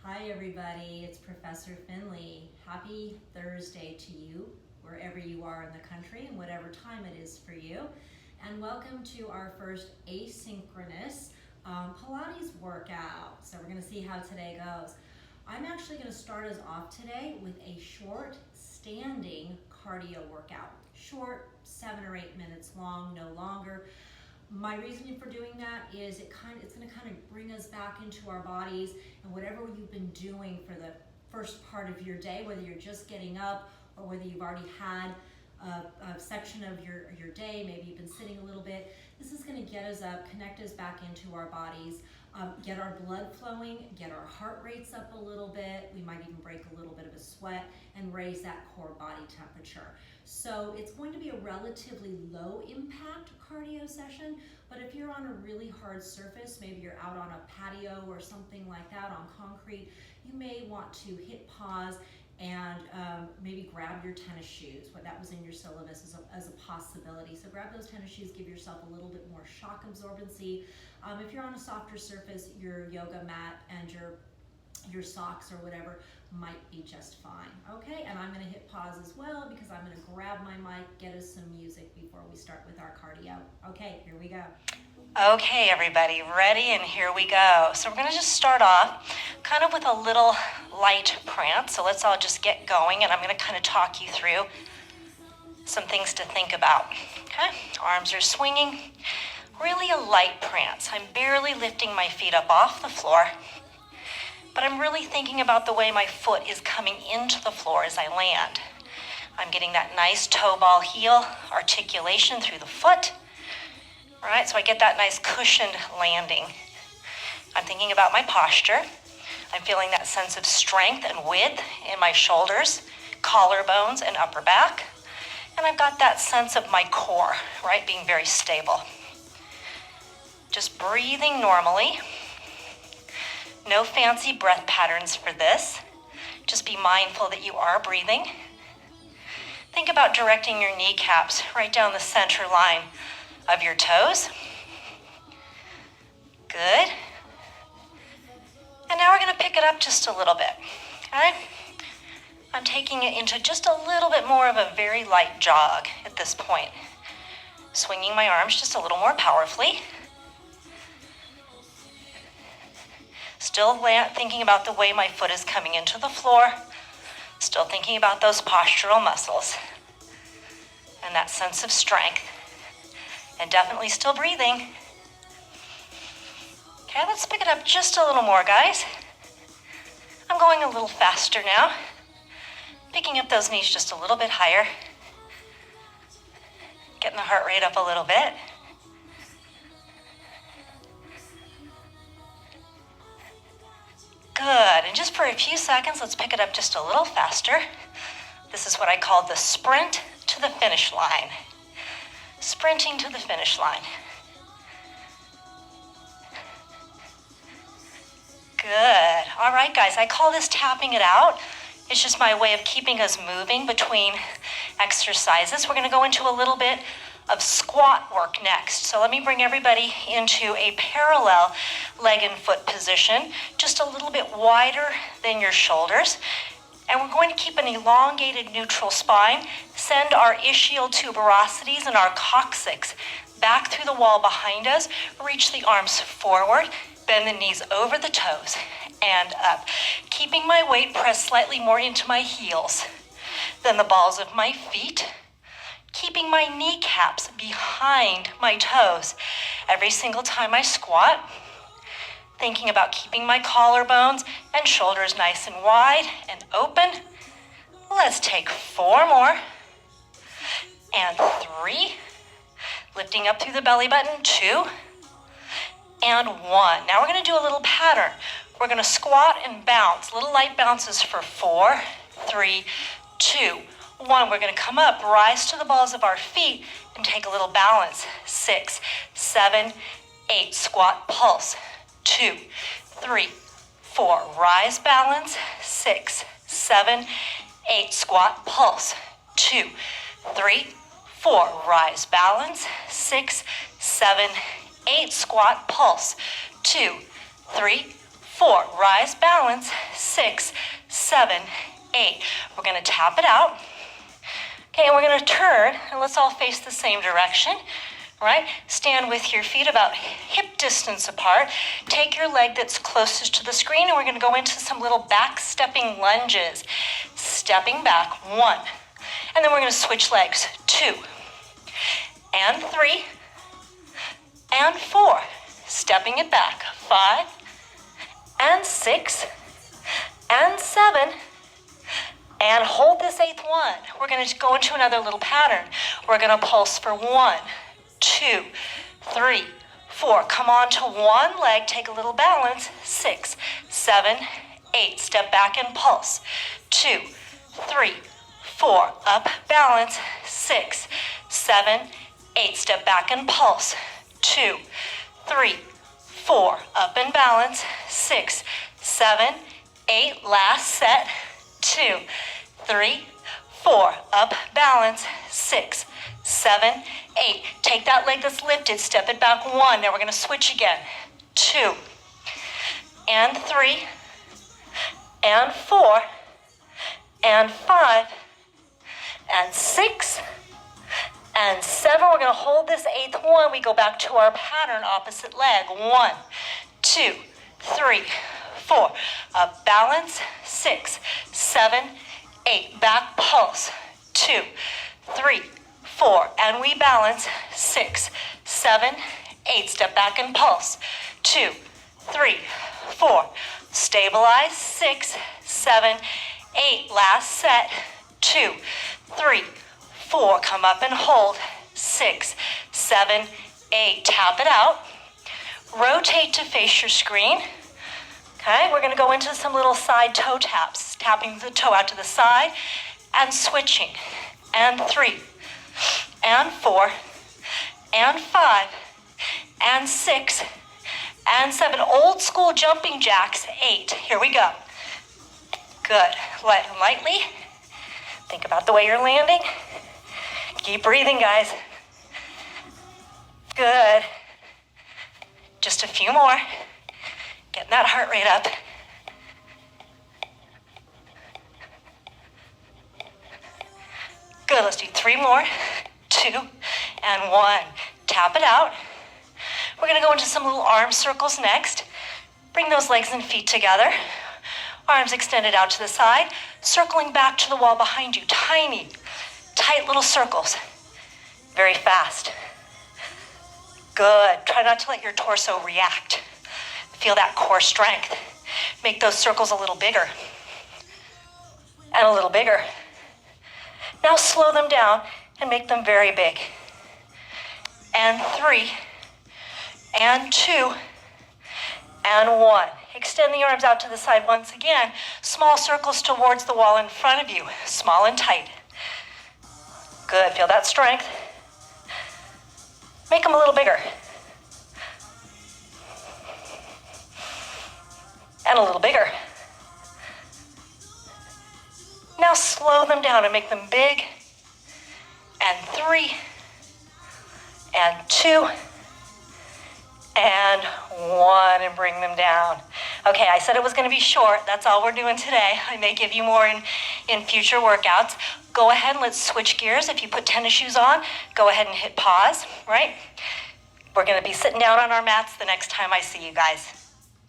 Hi everybody, it's Professor Finley. Happy Thursday to you, wherever you are in the country and whatever time it is for you. And welcome to our first asynchronous Pilates workout. So we're gonna see how today goes. I'm actually gonna start us off today with a short standing cardio workout. Short, 7 or 8 minutes long, no longer. My reasoning for doing that is it's going to kind of bring us back into our bodies, and whatever you've been doing for the first part of your day, whether you're just getting up or whether you've already had a section of your day, maybe you've been sitting a little bit, this is going to get us up, connect us back into our bodies, get our blood flowing, get our heart rates up a little bit, we might even break a little bit of a sweat, and raise that core body temperature. So it's going to be a relatively low impact cardio session, but if you're on a really hard surface, maybe you're out on a patio or something like that on concrete, you may want to hit pause and maybe grab your tennis shoes. What that was in your syllabus as a possibility. So grab those tennis shoes, give yourself a little bit more shock absorbency. If you're on a softer surface, your yoga mat and your socks or whatever might be just fine. Okay, and I'm gonna hit pause as well because I'm gonna grab my mic, get us some music before we start with our cardio. Okay, here we go. Okay, everybody, ready? And here we go. So we're gonna just start off kind of with a little light prance. So let's all just get going, and I'm gonna kind of talk you through some things to think about. Okay, arms are swinging. Really a light prance. I'm barely lifting my feet up off the floor, but I'm really thinking about the way my foot is coming into the floor as I land. I'm getting that nice toe ball heel articulation through the foot. All right, so I get that nice cushioned landing. I'm thinking about my posture. I'm feeling that sense of strength and width in my shoulders, collarbones, and upper back. And I've got that sense of my core, right, being very stable. Just breathing normally. No fancy breath patterns for this. Just be mindful that you are breathing. Think about directing your kneecaps right down the center line of your toes. Good. And now we're going to pick it up just a little bit. Okay? I'm taking it into just a little bit more of a very light jog at this point. Swinging my arms just a little more powerfully. Still thinking about the way my foot is coming into the floor. Still thinking about those postural muscles and that sense of strength. And definitely still breathing. Okay, let's pick it up just a little more, guys. I'm going a little faster now. Picking up those knees just a little bit higher. Getting the heart rate up a little bit. Good, and just for a few seconds, let's pick it up just a little faster. This is what I call the sprint to the finish line. Sprinting to the finish line. Good, all right guys, I call this tapping it out. It's just my way of keeping us moving between exercises. We're gonna go into a little bit of squat work next. So let me bring everybody into a parallel leg and foot position, just a little bit wider than your shoulders. And we're going to keep an elongated neutral spine, send our ischial tuberosities and our coccyx back through the wall behind us, reach the arms forward, bend the knees over the toes and up, keeping my weight pressed slightly more into my heels than the balls of my feet. Keeping my kneecaps behind my toes every single time I squat. Thinking about keeping my collarbones and shoulders nice and wide and open. Let's take 4 more. And 3. Lifting up through the belly button. 2. And 1. Now we're going to do a little pattern. We're going to squat and bounce. Little light bounces for 4, 3, 2, 1, we're going to come up, rise to the balls of our feet, and take a little balance. 6, 7, 8, squat, pulse. 2, 3, 4, rise, balance. 6, 7, 8, squat, pulse. 2, 3, 4, rise, balance. 6, 7, 8, squat, pulse. 2, 3, 4, rise, balance, 6, 7, 8. We're gonna tap it out. Okay, and we're gonna turn, and let's all face the same direction, right? Stand with your feet about hip distance apart. Take your leg that's closest to the screen, and we're gonna go into some little back stepping lunges. Stepping back, 1. And then we're gonna switch legs, 2, and 3, and 4. Stepping it back, 5, and 6, and 7, and hold this 8th one. We're gonna go into another little pattern. We're gonna pulse for 1, 2, 3, 4. Come on to one leg, take a little balance, 6, 7, 8. Step back and pulse, 2, 3, 4. Up, balance, 6, 7, 8. Step back and pulse, 2, 3, 4. Up and balance, 6, 7, 8. Last set, 2, 3, 4. Up, balance, 6, 7, 8. Take that leg that's lifted, step it back, 1. Now we're gonna switch again, 2, and 3, and 4, and 5, and 6, and 7. We're gonna hold this 8th one. We go back to our pattern, opposite leg, 1, 2, 3, 4. Up, balance, 6, 7, 8. Back, pulse, 2, 3, 4. And we balance, 6, 7, 8. Step back and pulse, 2, 3, 4. Stabilize, 6, 7, 8. Last set, 2, 3, 4. Come up and hold, 6, 7, 8. Tap it out. Rotate to face your screen. Okay, we're gonna go into some little side toe taps, tapping the toe out to the side and switching. And 3, and 4, and 5, and 6, and 7. Old school jumping jacks, 8. Here we go. Good. Light and lightly. Think about the way you're landing. Keep breathing, guys. Good. Just a few more. Getting that heart rate up. Good, let's do 3 more, 2, and 1. Tap it out. We're gonna go into some little arm circles next. Bring those legs and feet together. Arms extended out to the side, circling back to the wall behind you. Tiny, tight little circles. Very fast. Good, try not to let your torso react. Feel that core strength. Make those circles a little bigger. And a little bigger. Now slow them down and make them very big. And 3, and 2, and 1. Extend the arms out to the side once again. Small circles towards the wall in front of you. Small and tight. Good, feel that strength. Make them a little bigger. And a little bigger. Now slow them down and make them big. And 3, and 2, and 1, and bring them down. Okay, I said it was going to be short. That's all we're doing today. I may give you more in future workouts. Go ahead and let's switch gears. If you put tennis shoes on, go ahead and hit pause, right? We're going to be sitting down on our mats the next time I see you guys.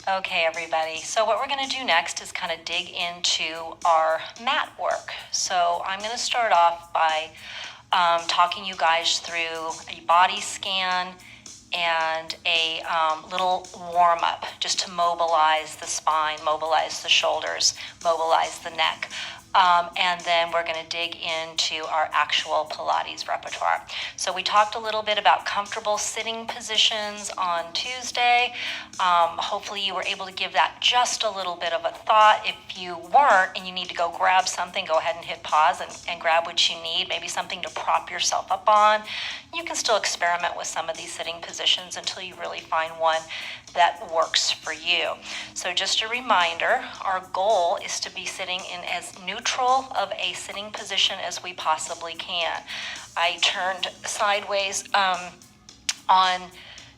Okay, everybody. So what we're going to do next is kind of dig into our mat work. So I'm going to start off by talking you guys through a body scan and a little warm-up just to mobilize the spine, mobilize the shoulders, mobilize the neck. And then we're going to dig into our actual Pilates repertoire. So we talked a little bit about comfortable sitting positions on Tuesday. Hopefully you were able to give that just a little bit of a thought. If you weren't and you need to go grab something, go ahead and hit pause and grab what you need, maybe something to prop yourself up on. You can still experiment with some of these sitting positions until you really find one that works for you. So just a reminder, our goal is to be sitting in as neutral of a sitting position as we possibly can. I turned sideways on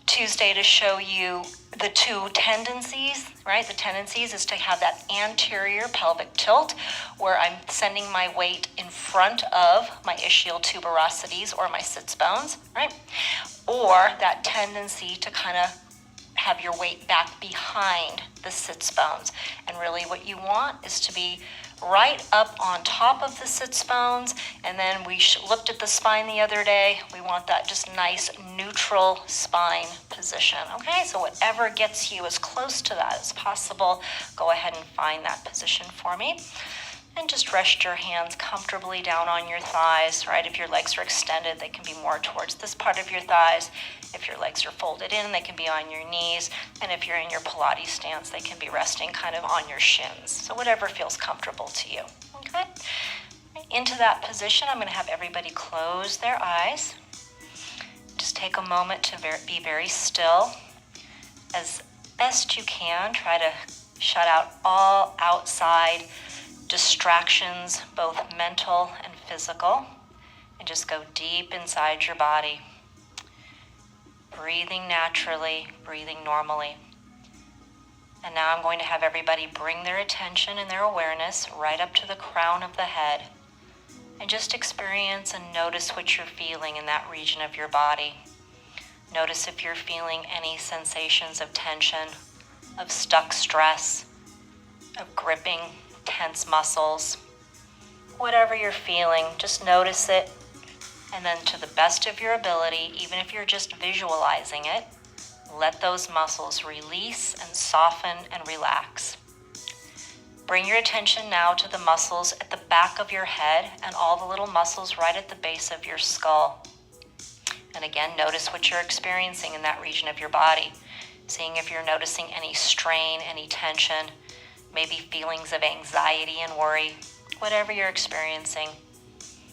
Tuesday to show you the two tendencies, right? The tendencies is to have that anterior pelvic tilt where I'm sending my weight in front of my ischial tuberosities or my sits bones, right? Or that tendency to kind of have your weight back behind the sits bones. And really what you want is to be right up on top of the sits bones. And then we looked at the spine the other day. We want that just nice neutral spine position. Okay, so whatever gets you as close to that as possible, go ahead and find that position for me. And just rest your hands comfortably down on your thighs, right? If your legs are extended, they can be more towards this part of your thighs. If your legs are folded in, they can be on your knees. And if you're in your Pilates stance, they can be resting kind of on your shins. So whatever feels comfortable to you, okay? Into that position, I'm going to have everybody close their eyes. Just take a moment to be very still. As best you can, try to shut out all outside distractions, both mental and physical, and just go deep inside your body. Breathing naturally, breathing normally. And now I'm going to have everybody bring their attention and their awareness right up to the crown of the head. And just experience and notice what you're feeling in that region of your body. Notice if you're feeling any sensations of tension, of stuck stress, of gripping tense muscles. Whatever you're feeling, just notice it. And then to the best of your ability, even if you're just visualizing it, let those muscles release and soften and relax. Bring your attention now to the muscles at the back of your head and all the little muscles right at the base of your skull. And again, notice what you're experiencing in that region of your body. Seeing if you're noticing any strain, any tension, maybe feelings of anxiety and worry, whatever you're experiencing.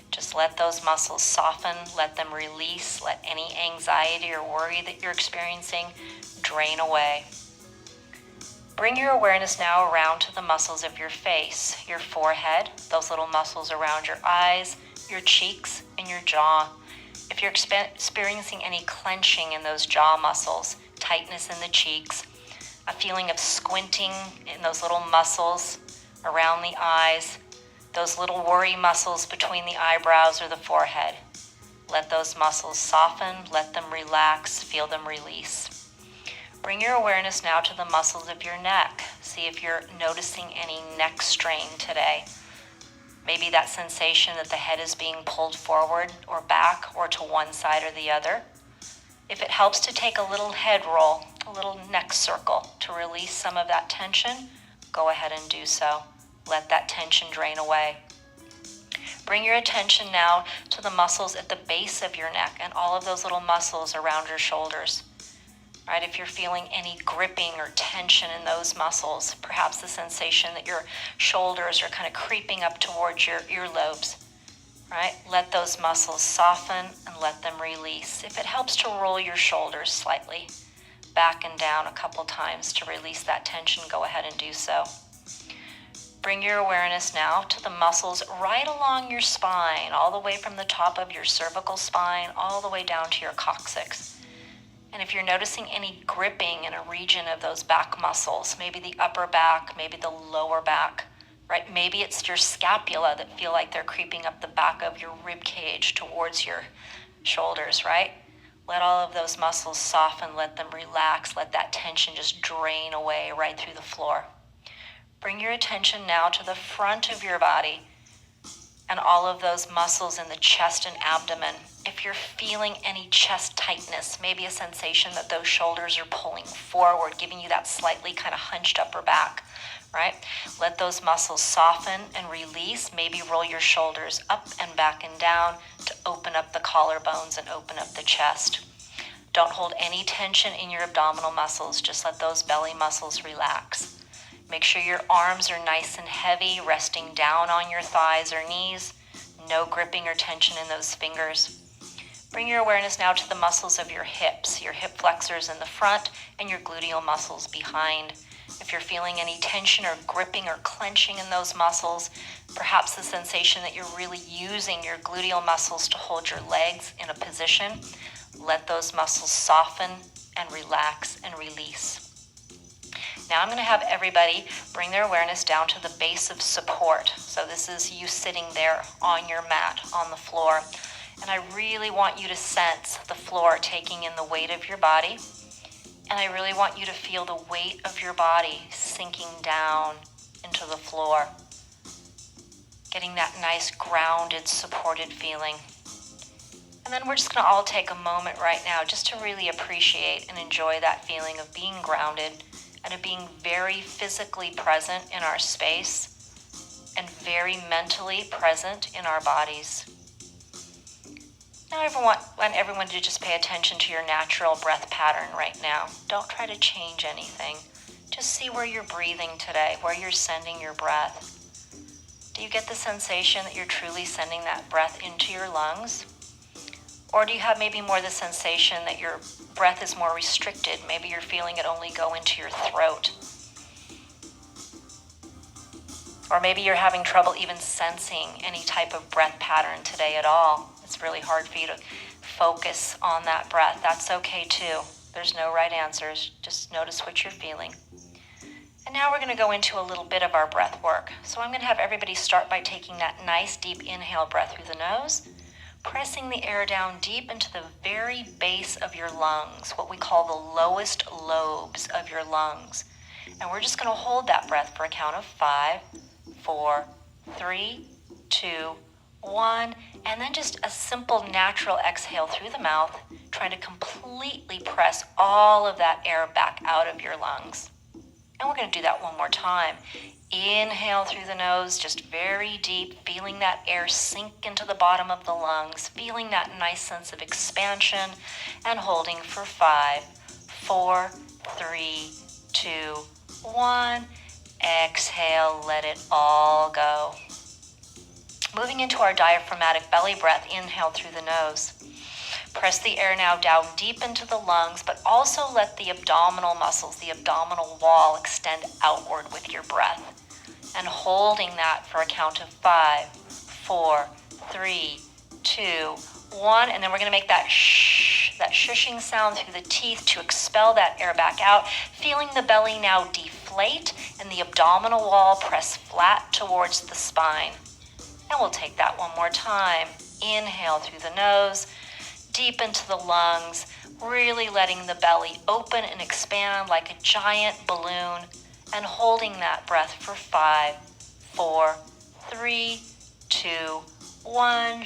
Just let those muscles soften, let them release, let any anxiety or worry that you're experiencing drain away. Bring your awareness now around to the muscles of your face, your forehead, those little muscles around your eyes, your cheeks, and your jaw. If you're experiencing any clenching in those jaw muscles, tightness in the cheeks, a feeling of squinting in those little muscles around the eyes, those little worry muscles between the eyebrows or the forehead. Let those muscles soften, let them relax, feel them release. Bring your awareness now to the muscles of your neck. See if you're noticing any neck strain today. Maybe that sensation that the head is being pulled forward or back or to one side or the other. If it helps to take a little head roll, a little neck circle to release some of that tension, go ahead and do so. Let that tension drain away. Bring your attention now to the muscles at the base of your neck and all of those little muscles around your shoulders. Right, if you're feeling any gripping or tension in those muscles, perhaps the sensation that your shoulders are kind of creeping up towards your earlobes, right? Let those muscles soften and let them release. If it helps to roll your shoulders slightly back and down a couple times to release that tension, go ahead and do so. Bring your awareness now to the muscles right along your spine, all the way from the top of your cervical spine, all the way down to your coccyx. And if you're noticing any gripping in a region of those back muscles, maybe the upper back, maybe the lower back, right? Maybe it's your scapula that feel like they're creeping up the back of your rib cage towards your shoulders, right? Let all of those muscles soften, let them relax, let that tension just drain away right through the floor. Bring your attention now to the front of your body and all of those muscles in the chest and abdomen. If you're feeling any chest tightness, maybe a sensation that those shoulders are pulling forward, giving you that slightly kind of hunched upper back, right? Let those muscles soften and release. Maybe roll your shoulders up and back and down to open up the collarbones and open up the chest. Don't hold any tension in your abdominal muscles. Just let those belly muscles relax. Make sure your arms are nice and heavy, resting down on your thighs or knees. No gripping or tension in those fingers. Bring your awareness now to the muscles of your hips, your hip flexors in the front and your gluteal muscles behind. If you're feeling any tension or gripping or clenching in those muscles, perhaps the sensation that you're really using your gluteal muscles to hold your legs in a position, let those muscles soften and relax and release. Now I'm going to have everybody bring their awareness down to the base of support. So this is you sitting there on your mat on the floor. And I really want you to sense the floor taking in the weight of your body. And I really want you to feel the weight of your body sinking down into the floor. Getting that nice grounded, supported feeling. And then we're just going to all take a moment right now just to really appreciate and enjoy that feeling of being grounded and of being very physically present in our space and very mentally present in our bodies. Now I want everyone to just pay attention to your natural breath pattern right now. Don't try to change anything. Just see where you're breathing today, where you're sending your breath. Do you get the sensation that you're truly sending that breath into your lungs? Or do you have maybe more the sensation that your breath is more restricted? Maybe you're feeling it only go into your throat. Or maybe you're having trouble even sensing any type of breath pattern today at all. It's really hard for you to focus on that breath. That's okay too. There's no right answers. Just notice what you're feeling. And now we're going to go into a little bit of our breath work. So I'm going to have everybody start by taking that nice deep inhale breath through the nose, pressing the air down deep into the very base of your lungs, what we call the lowest lobes of your lungs. And we're just going to hold that breath for a count of 5, 4, 3, 2, 1, and then just a simple natural exhale through the mouth, trying to completely press all of that air back out of your lungs. And we're going to do that one more time. Inhale through the nose, just very deep, feeling that air sink into the bottom of the lungs, feeling that nice sense of expansion, and holding for 5, 4, 3, 2, 1. Exhale, let it all go. Moving into our diaphragmatic belly breath, inhale through the nose. Press the air now down deep into the lungs, but also let the abdominal muscles, the abdominal wall, extend outward with your breath. And holding that for a count of 5, 4, 3, 2, 1. And then we're going to make that shushing sound through the teeth to expel that air back out. Feeling the belly now deflate and the abdominal wall press flat towards the spine. And we'll take that one more time. Inhale through the nose, deep into the lungs, really letting the belly open and expand like a giant balloon, and holding that breath for 5, 4, 3, 2, 1.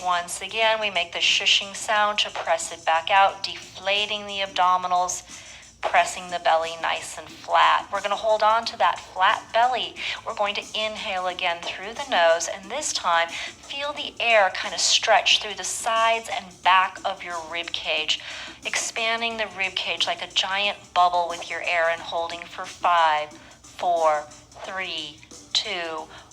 Once again, we make the shushing sound to press it back out, deflating the abdominals, pressing the belly nice and flat. We're going to hold on to that flat belly. We're going to inhale again through the nose, and this time feel the air kind of stretch through the sides and back of your rib cage, expanding the rib cage like a giant bubble with your air, and holding for 5, 4, 3, 2,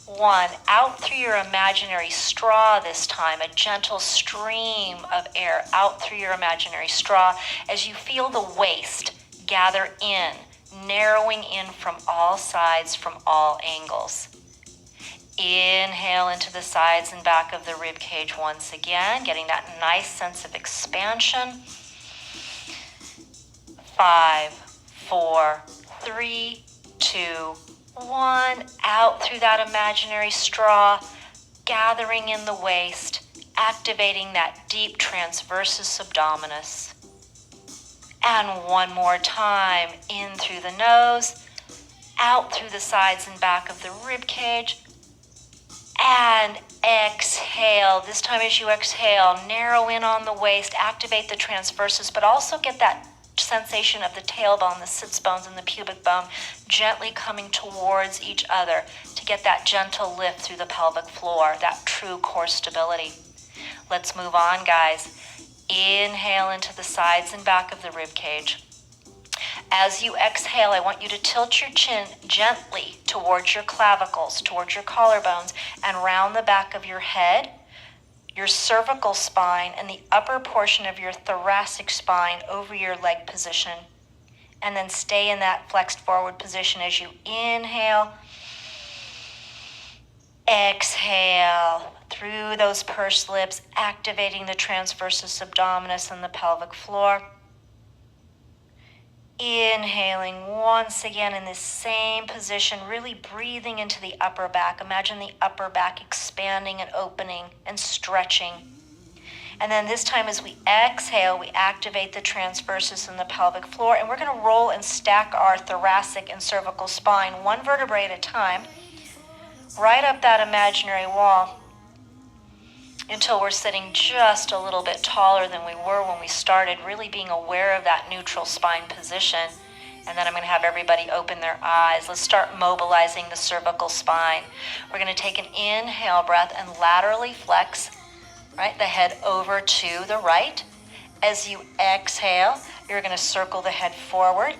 1. Out through your imaginary straw this time, a gentle stream of air out through your imaginary straw as you feel the waist gather in, narrowing in from all sides, from all angles. Inhale into the sides and back of the rib cage once again, getting that nice sense of expansion. 5, 4, 3, 2, 1. Out through that imaginary straw, gathering in the waist, activating that deep transversus abdominis. And one more time, in through the nose, out through the sides and back of the rib cage, and exhale. This time as you exhale, narrow in on the waist, activate the transversus, but also get that sensation of the tailbone, the sits bones, and the pubic bone gently coming towards each other to get that gentle lift through the pelvic floor, that true core stability. Let's move on, guys. Inhale into the sides and back of the rib cage. As you exhale, I want you to tilt your chin gently towards your clavicles, towards your collarbones, and round the back of your head, your cervical spine, and the upper portion of your thoracic spine over your leg position. And then stay in that flexed forward position as you inhale. Exhale through those pursed lips, activating the transversus abdominis and the pelvic floor. Inhaling once again in this same position, really breathing into the upper back. Imagine the upper back expanding and opening and stretching. And then this time as we exhale, we activate the transversus and the pelvic floor, and we're going to roll and stack our thoracic and cervical spine, one vertebrae at a time, right up that imaginary wall until we're sitting just a little bit taller than we were when we started, really being aware of that neutral spine position. And then I'm going to have everybody open their eyes. Let's start mobilizing the cervical spine. We're going to take an inhale breath and laterally flex, right, the head over to the right. As you exhale, you're going to circle the head forward,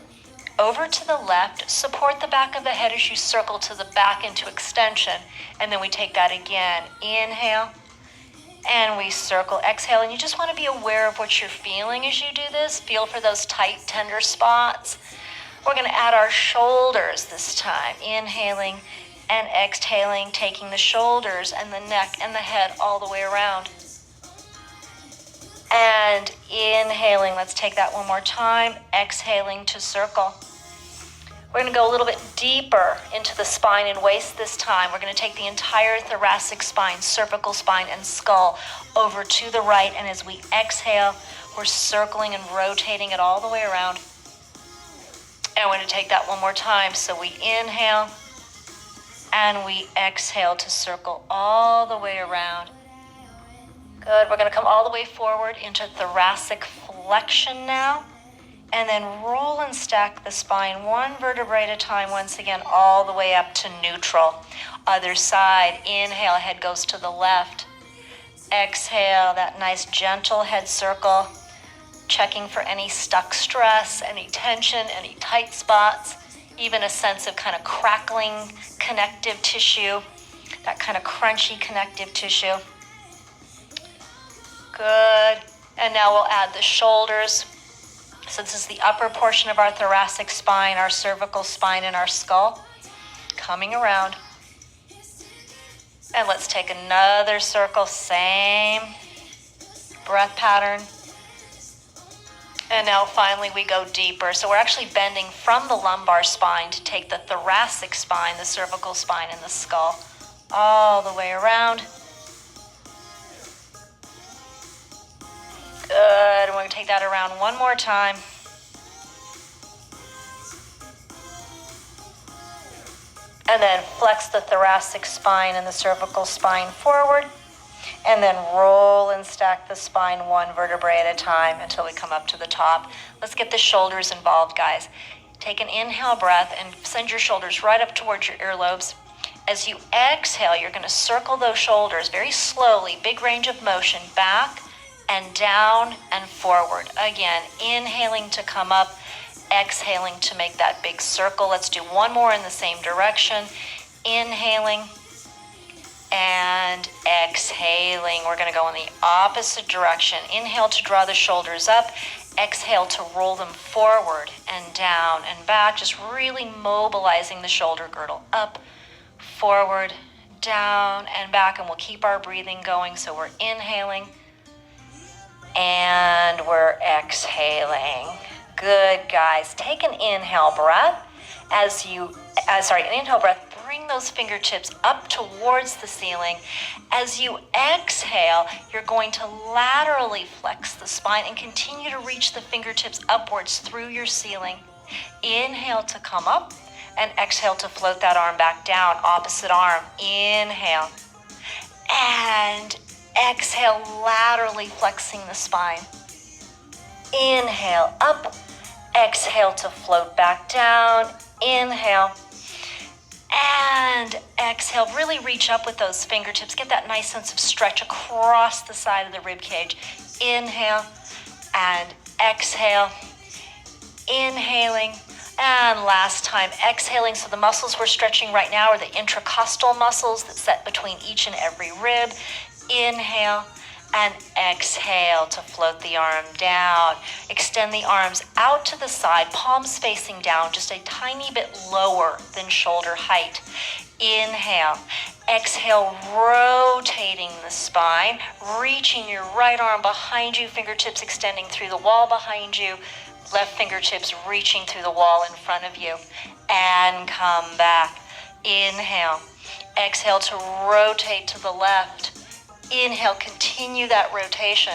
over to the left, support the back of the head as you circle to the back into extension. And then we take that again. Inhale, and we circle, exhale, and you just want to be aware of what you're feeling as you do this. Feel for those tight, tender spots. We're going to add our shoulders this time. Inhaling and exhaling, taking the shoulders and the neck and the head all the way around. And inhaling, let's take that one more time. Exhaling to circle. We're going to go a little bit deeper into the spine and waist this time. We're going to take the entire thoracic spine, cervical spine, and skull over to the right. And as we exhale, we're circling and rotating it all the way around. And we're going to take that one more time. So we inhale and we exhale to circle all the way around. Good. We're going to come all the way forward into thoracic flexion now. And then roll and stack the spine one vertebrae at a time, once again, all the way up to neutral. Other side, inhale, head goes to the left. Exhale, that nice gentle head circle, checking for any stuck stress, any tension, any tight spots, even a sense of kind of crackling connective tissue, that kind of crunchy connective tissue. Good. And now we'll add the shoulders. So this is the upper portion of our thoracic spine, our cervical spine, and our skull. Coming around. And let's take another circle, same breath pattern. And now finally we go deeper. So we're actually bending from the lumbar spine to take the thoracic spine, the cervical spine, and the skull all the way around. Good, and we're going to take that around one more time. And then flex the thoracic spine and the cervical spine forward. And then roll and stack the spine one vertebrae at a time until we come up to the top. Let's get the shoulders involved, guys. Take an inhale breath and send your shoulders right up towards your earlobes. As you exhale, you're going to circle those shoulders very slowly, big range of motion, back and down and forward. Again, inhaling to come up, exhaling to make that big circle. Let's do one more in the same direction. Inhaling and exhaling. We're going to go in the opposite direction. Inhale to draw the shoulders up. Exhale to roll them forward and down and back. Just really mobilizing the shoulder girdle. Up, forward, down, and back. And we'll keep our breathing going. So we're inhaling and we're exhaling. Good, guys. Take an inhale breath. An inhale breath. Bring those fingertips up towards the ceiling. As you exhale, you're going to laterally flex the spine and continue to reach the fingertips upwards through your ceiling. Inhale to come up and exhale to float that arm back down. Opposite arm. Inhale and exhale, laterally flexing the spine. Inhale up, exhale to float back down. Inhale and exhale. Really reach up with those fingertips. Get that nice sense of stretch across the side of the rib cage. Inhale and exhale. Inhaling and last time exhaling. So the muscles we're stretching right now are the intercostal muscles that set between each and every rib. Inhale and exhale to float the arm down. Extend the arms out to the side, palms facing down, just a tiny bit lower than shoulder height. Inhale. Exhale, rotating the spine, reaching your right arm behind you, fingertips extending through the wall behind you. Left fingertips reaching through the wall in front of you. And come back. Inhale. Exhale to rotate to the left. Inhale, continue that rotation.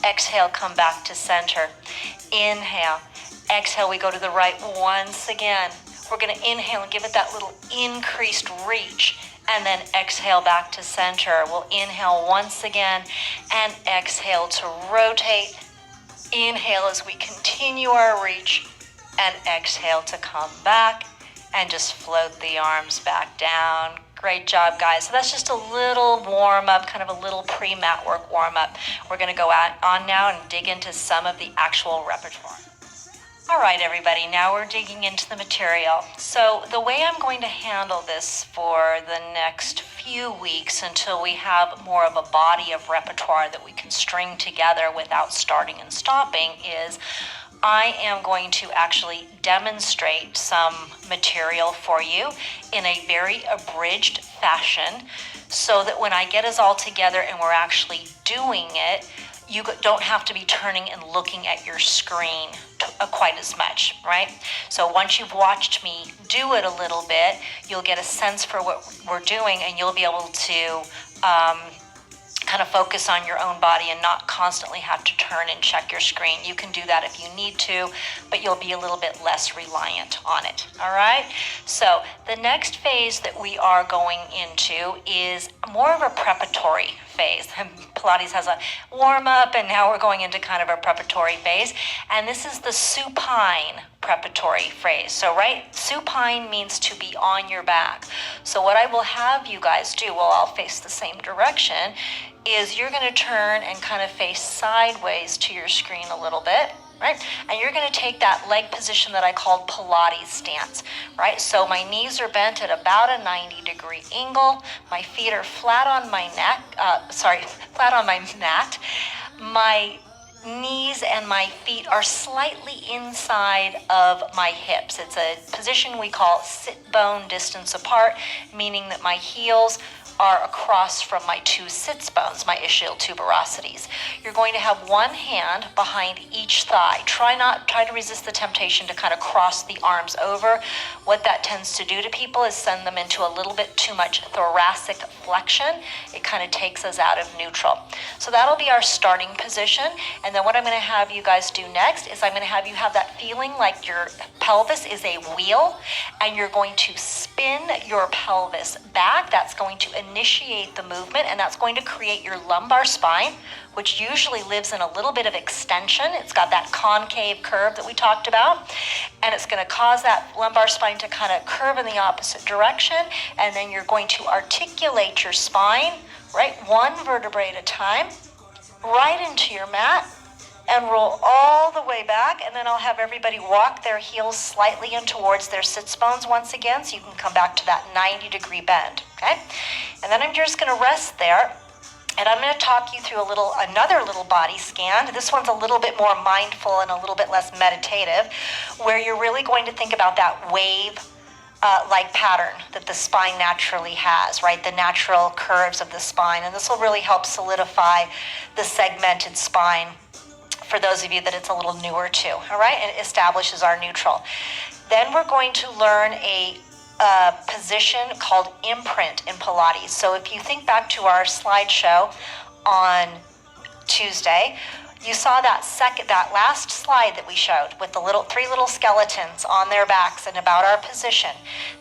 Exhale, come back to center. Inhale. Exhale, we go to the right once again. We're going to inhale and give it that little increased reach. And then exhale back to center. We'll inhale once again and exhale to rotate. Inhale as we continue our reach and exhale to come back and just float the arms back down. Great job, guys. So that's just a little warm up, kind of a little pre-mat work warm up. We're going to go on now and dig into some of the actual repertoire. All right, everybody, now we're digging into the material. So the way I'm going to handle this for the next few weeks until we have more of a body of repertoire that we can string together without starting and stopping is I am going to actually demonstrate some material for you in a very abridged fashion so that when I get us all together and we're actually doing it, you don't have to be turning and looking at your screen quite as much, right? So once you've watched me do it a little bit, you'll get a sense for what we're doing and you'll be able to kind of focus on your own body and not constantly have to turn and check your screen. You can do that if you need to, but you'll be a little bit less reliant on it, all right? So the next phase that we are going into is more of a preparatory phase. Pilates has a warm-up, and now we're going into kind of a preparatory phase, and this is the supine preparatory phrase. So, right, supine means to be on your back. So what I will have you guys do, we'll all face the same direction, is you're going to turn and kind of face sideways to your screen a little bit, right? And you're going to take that leg position that I called Pilates stance, right? So my knees are bent at about a 90-degree angle. My feet are flat on my flat on my mat. My knees and my feet are slightly inside of my hips. It's a position we call sit bone distance apart, meaning that my heels are across from my two sits bones, my ischial tuberosities. You're going to have one hand behind each thigh. Try to resist the temptation to kind of cross the arms over. What that tends to do to people is send them into a little bit too much thoracic flexion. It kind of takes us out of neutral. So that'll be our starting position. And then what I'm going to have you guys do next is I'm going to have you have that feeling like your pelvis is a wheel and you're going to spin your pelvis back. That's going to initiate the movement, and that's going to create your lumbar spine, which usually lives in a little bit of extension. It's got that concave curve that we talked about, and it's going to cause that lumbar spine to kind of curve in the opposite direction, and then you're going to articulate your spine, right, one vertebrae at a time, right into your mat, and roll all the way back, and then I'll have everybody walk their heels slightly in towards their sits bones once again, so you can come back to that 90-degree bend, okay? And then I'm just going to rest there, and I'm going to talk you through another little body scan. This one's a little bit more mindful and a little bit less meditative, where you're really going to think about that wave like pattern that the spine naturally has, right? The natural curves of the spine, and this will really help solidify the segmented spine for those of you that it's a little newer to, all right? And it establishes our neutral. Then we're going to learn a position called imprint in Pilates. So if you think back to our slideshow on Tuesday, you saw that last slide that we showed with the three little skeletons on their backs and about our position.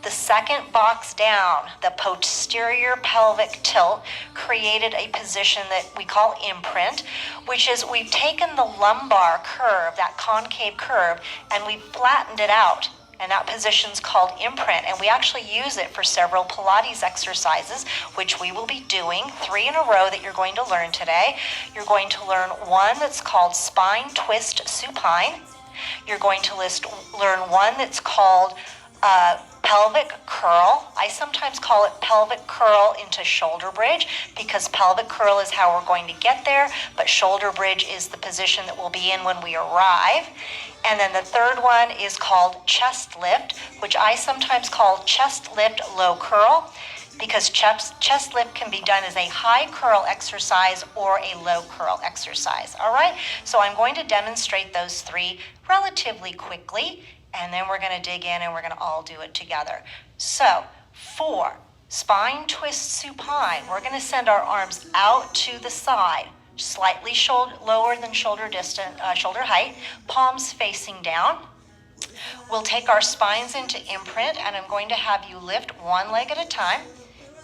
The second box down, the posterior pelvic tilt, created a position that we call imprint, which is we've taken the lumbar curve, that concave curve, and we've flattened it out. And that position's called imprint, and we actually use it for several Pilates exercises, which we will be doing 3 in a row that you're going to learn today. You're going to learn one that's called spine twist supine. You're going to learn one that's called pelvic curl. I sometimes call it pelvic curl into shoulder bridge because pelvic curl is how we're going to get there, but shoulder bridge is the position that we'll be in when we arrive. And then the third one is called chest lift, which I sometimes call chest lift low curl. because chest lift can be done as a high curl exercise or a low curl exercise, all right? So I'm going to demonstrate those three relatively quickly, and then we're gonna dig in and we're gonna all do it together. So for spine twist supine, we're gonna send our arms out to the side, slightly lower than shoulder height, palms facing down. We'll take our spines into imprint, and I'm going to have you lift one leg at a time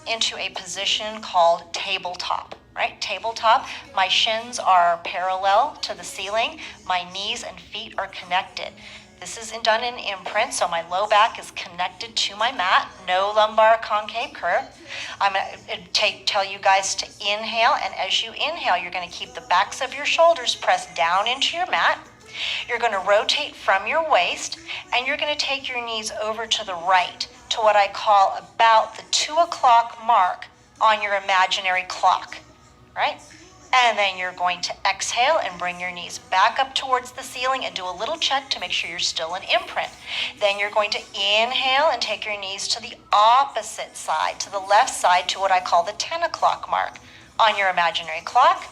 into a position called tabletop, right? Tabletop, my shins are parallel to the ceiling, my knees and feet are connected. This is done in imprint, so my low back is connected to my mat, no lumbar concave curve. I'm going to tell you guys to inhale, and as you inhale, you're going to keep the backs of your shoulders pressed down into your mat. You're going to rotate from your waist, and you're going to take your knees over to the right to what I call about the 2 o'clock mark on your imaginary clock, right? And then you're going to exhale and bring your knees back up towards the ceiling and do a little check to make sure you're still in imprint. Then you're going to inhale and take your knees to the opposite side, to the left side, to what I call the 10 o'clock mark on your imaginary clock.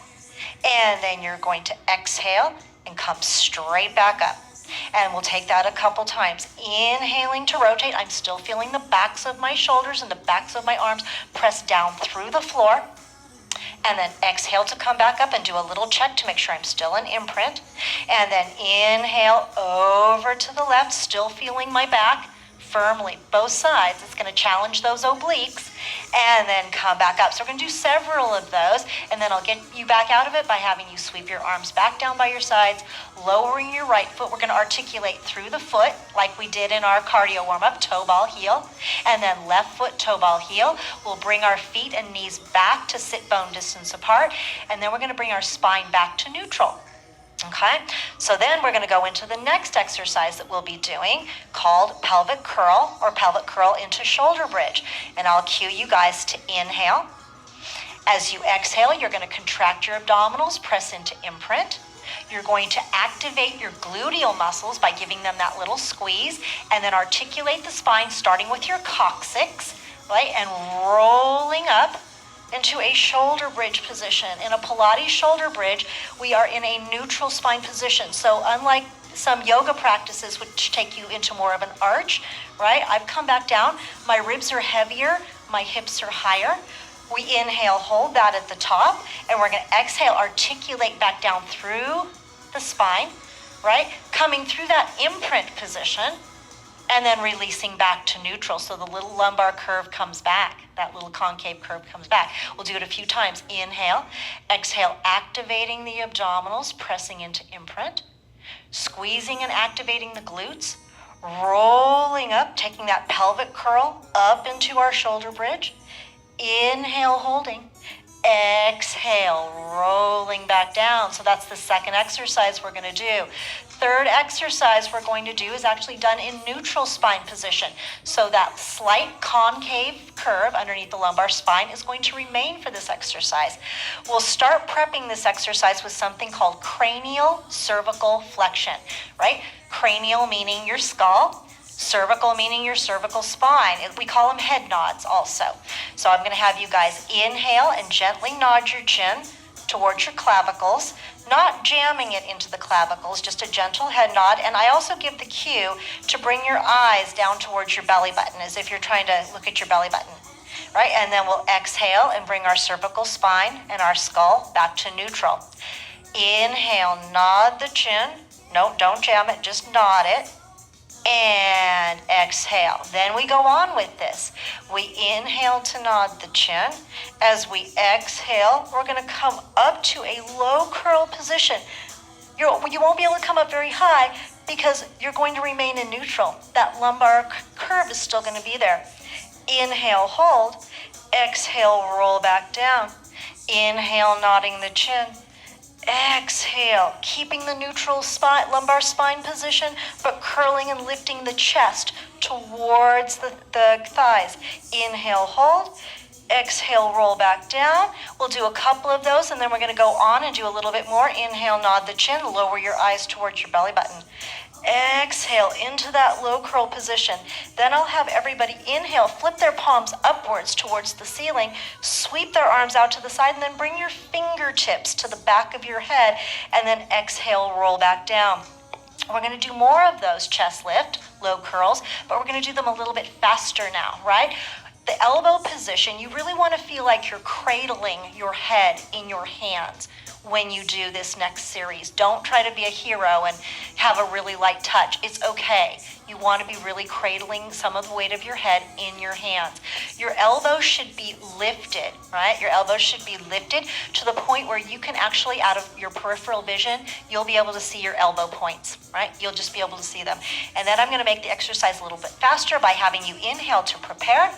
And then you're going to exhale and come straight back up. And we'll take that a couple times. Inhaling to rotate. I'm still feeling the backs of my shoulders and the backs of my arms pressed down through the floor. And then exhale to come back up and do a little check to make sure I'm still in imprint. And then inhale over to the left, still feeling my back firmly, both sides. It's going to challenge those obliques, and then come back up. So we're going to do several of those, and then I'll get you back out of it by having you sweep your arms back down by your sides, lowering your right foot. We're going to articulate through the foot like we did in our cardio warm-up, toe ball heel, and then left foot, toe ball heel. We'll bring our feet and knees back to sit bone distance apart, and then we're going to bring our spine back to neutral. Okay, so then we're going to go into the next exercise that we'll be doing called pelvic curl, or pelvic curl into shoulder bridge. And I'll cue you guys to inhale. As you exhale, you're going to contract your abdominals, press into imprint. You're going to activate your gluteal muscles by giving them that little squeeze, and then articulate the spine starting with your coccyx, right, and rolling up into a shoulder bridge position. In a Pilates shoulder bridge, we are in a neutral spine position. So unlike some yoga practices which take you into more of an arch, right? I've come back down, my ribs are heavier, my hips are higher. We inhale, hold that at the top, and we're going to exhale, articulate back down through the spine, right? Coming through that imprint position, and then releasing back to neutral. So the little lumbar curve comes back. That little concave curve comes back. We'll do it a few times. Inhale, exhale, activating the abdominals, pressing into imprint, squeezing and activating the glutes, rolling up, taking that pelvic curl up into our shoulder bridge. Inhale, holding. Exhale, rolling back down. So that's the second exercise we're going to do. Third exercise we're going to do is actually done in neutral spine position. So that slight concave curve underneath the lumbar spine is going to remain for this exercise. We'll start prepping this exercise with something called cranial cervical flexion, right? Cranial meaning your skull, cervical meaning your cervical spine. We call them head nods also. So I'm going to have you guys inhale and gently nod your chin towards your clavicles, not jamming it into the clavicles, just a gentle head nod. And I also give the cue to bring your eyes down towards your belly button, as if you're trying to look at your belly button, right? And then we'll exhale and bring our cervical spine and our skull back to neutral. Inhale, nod the chin. No, don't jam it, just nod it. And exhale. Then we go on with this. We inhale to nod the chin. As we exhale, we're going to come up to a low curl position. You won't be able to come up very high because you're going to remain in neutral. That lumbar curve is still going to be there. Inhale, hold. Exhale, roll back down. Inhale, nodding the chin. Exhale, keeping the neutral lumbar spine position, but curling and lifting the chest towards the thighs. Inhale, hold. Exhale, roll back down. We'll do a couple of those, and then we're going to go on and do a little bit more. Inhale, nod the chin, lower your eyes towards your belly button. Exhale into that low curl position. Then I'll have everybody inhale, flip their palms upwards towards the ceiling, sweep their arms out to the side, and then bring your fingertips to the back of your head, and then exhale, roll back down. We're going to do more of those chest lift, low curls, but we're going to do them a little bit faster now, right? The elbow position, you really want to feel like you're cradling your head in your hands when you do this next series. Don't try to be a hero and have a really light touch. It's okay. You want to be really cradling some of the weight of your head in your hands. Your elbows should be lifted, right? Your elbows should be lifted to the point where you can actually, out of your peripheral vision, you'll be able to see your elbow points, right? You'll just be able to see them. And then I'm going to make the exercise a little bit faster by having you inhale to prepare.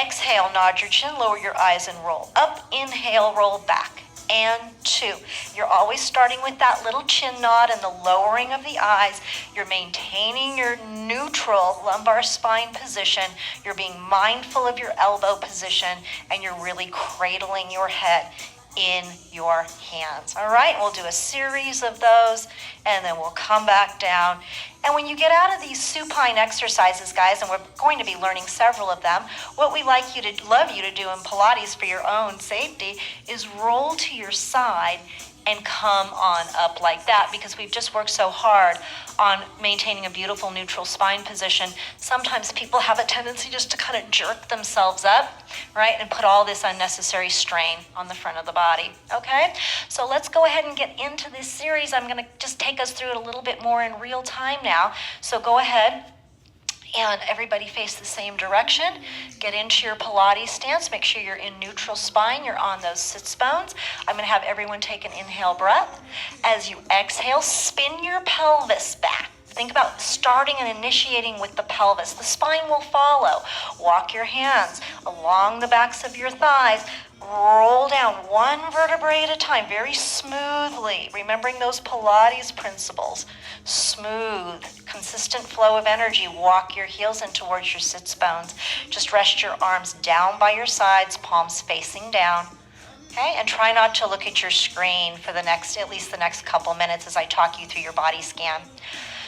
Exhale, nod your chin, lower your eyes and roll up. Inhale, roll back. And 2. You're always starting with that little chin nod and the lowering of the eyes. You're maintaining your neutral lumbar spine position. You're being mindful of your elbow position, and you're really cradling your head in your hands. All right, we'll do a series of those, and then we'll come back down. And when you get out of these supine exercises, guys, and we're going to be learning several of them, what we love you to do in Pilates for your own safety is roll to your side and come on up like that, because we've just worked so hard on maintaining a beautiful neutral spine position. Sometimes people have a tendency just to kind of jerk themselves up, right, and put all this unnecessary strain on the front of the body, okay? So let's go ahead and get into this series. I'm gonna just take us through it a little bit more in real time now. So go ahead and everybody face the same direction. Get into your Pilates stance. Make sure you're in neutral spine. You're on those sits bones. I'm going to have everyone take an inhale breath. As you exhale, spin your pelvis back. Think about starting and initiating with the pelvis. The spine will follow. Walk your hands along the backs of your thighs. Roll down one vertebrae at a time, very smoothly, remembering those Pilates principles. Smooth, consistent flow of energy. Walk your heels in towards your sits bones. Just rest your arms down by your sides, palms facing down. Okay, and try not to look at your screen for at least the next couple minutes as I talk you through your body scan.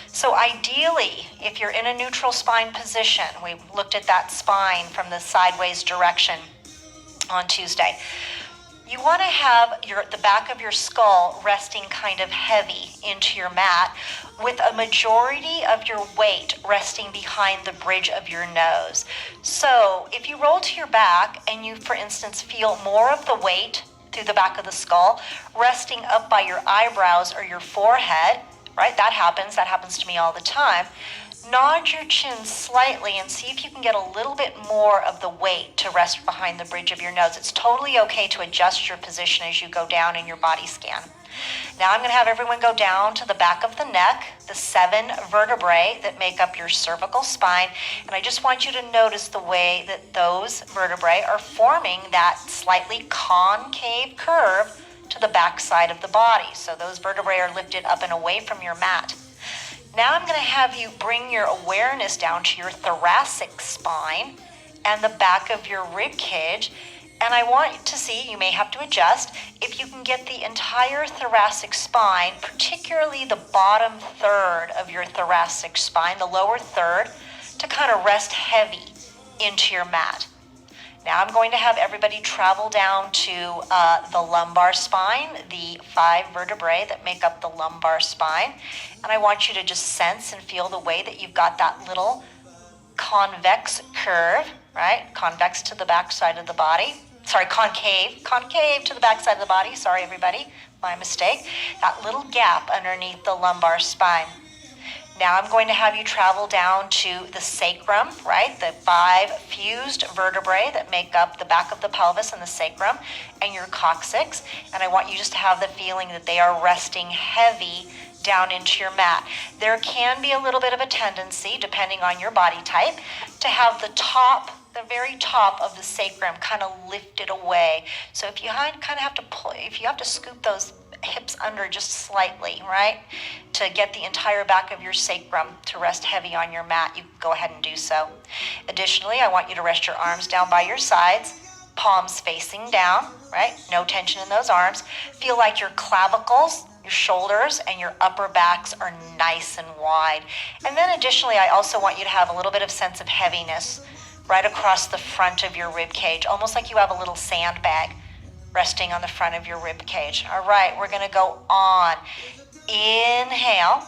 So ideally, if you're in a neutral spine position, we looked at that spine from the sideways direction on Tuesday. You want to have the back of your skull resting kind of heavy into your mat, with a majority of your weight resting behind the bridge of your nose. So if you roll to your back and you, for instance, feel more of the weight through the back of the skull resting up by your eyebrows or your forehead, right? That happens to me all the time. Nod your chin slightly and see if you can get a little bit more of the weight to rest behind the bridge of your nose. It's totally okay to adjust your position as you go down in your body scan. Now I'm going to have everyone go down to the back of the neck, the 7 vertebrae that make up your cervical spine, and I just want you to notice the way that those vertebrae are forming that slightly concave curve to the back side of the body. So those vertebrae are lifted up and away from your mat. Now I'm going to have you bring your awareness down to your thoracic spine and the back of your rib cage. And I want to see, you may have to adjust, if you can get the entire thoracic spine, particularly the bottom third of your thoracic spine, the lower third, to kind of rest heavy into your mat. Now I'm going to have everybody travel down to the lumbar spine, the 5 vertebrae that make up the lumbar spine. And I want you to just sense and feel the way that you've got that little convex curve, right? Convex to the back side of the body. Sorry, concave to the back side of the body. Sorry, everybody, my mistake. That little gap underneath the lumbar spine. Now I'm going to have you travel down to the sacrum, right? The 5 fused vertebrae that make up the back of the pelvis and the sacrum and your coccyx. And I want you just to have the feeling that they are resting heavy down into your mat. There can be a little bit of a tendency, depending on your body type, to have the very top of the sacrum kind of lifted away. So if you kind of have to if you have to scoop those hips under just slightly, right, to get the entire back of your sacrum to rest heavy on your mat, you go ahead and do so. Additionally, I want you to rest your arms down by your sides, palms facing down, right? No tension in those arms. Feel like your clavicles, Your shoulders and your upper backs are nice and wide. And then additionally, I also want you to have a little bit of sense of heaviness right across the front of your rib cage, almost like you have a little sandbag resting on the front of your rib cage. All right, we're going to go on. Inhale.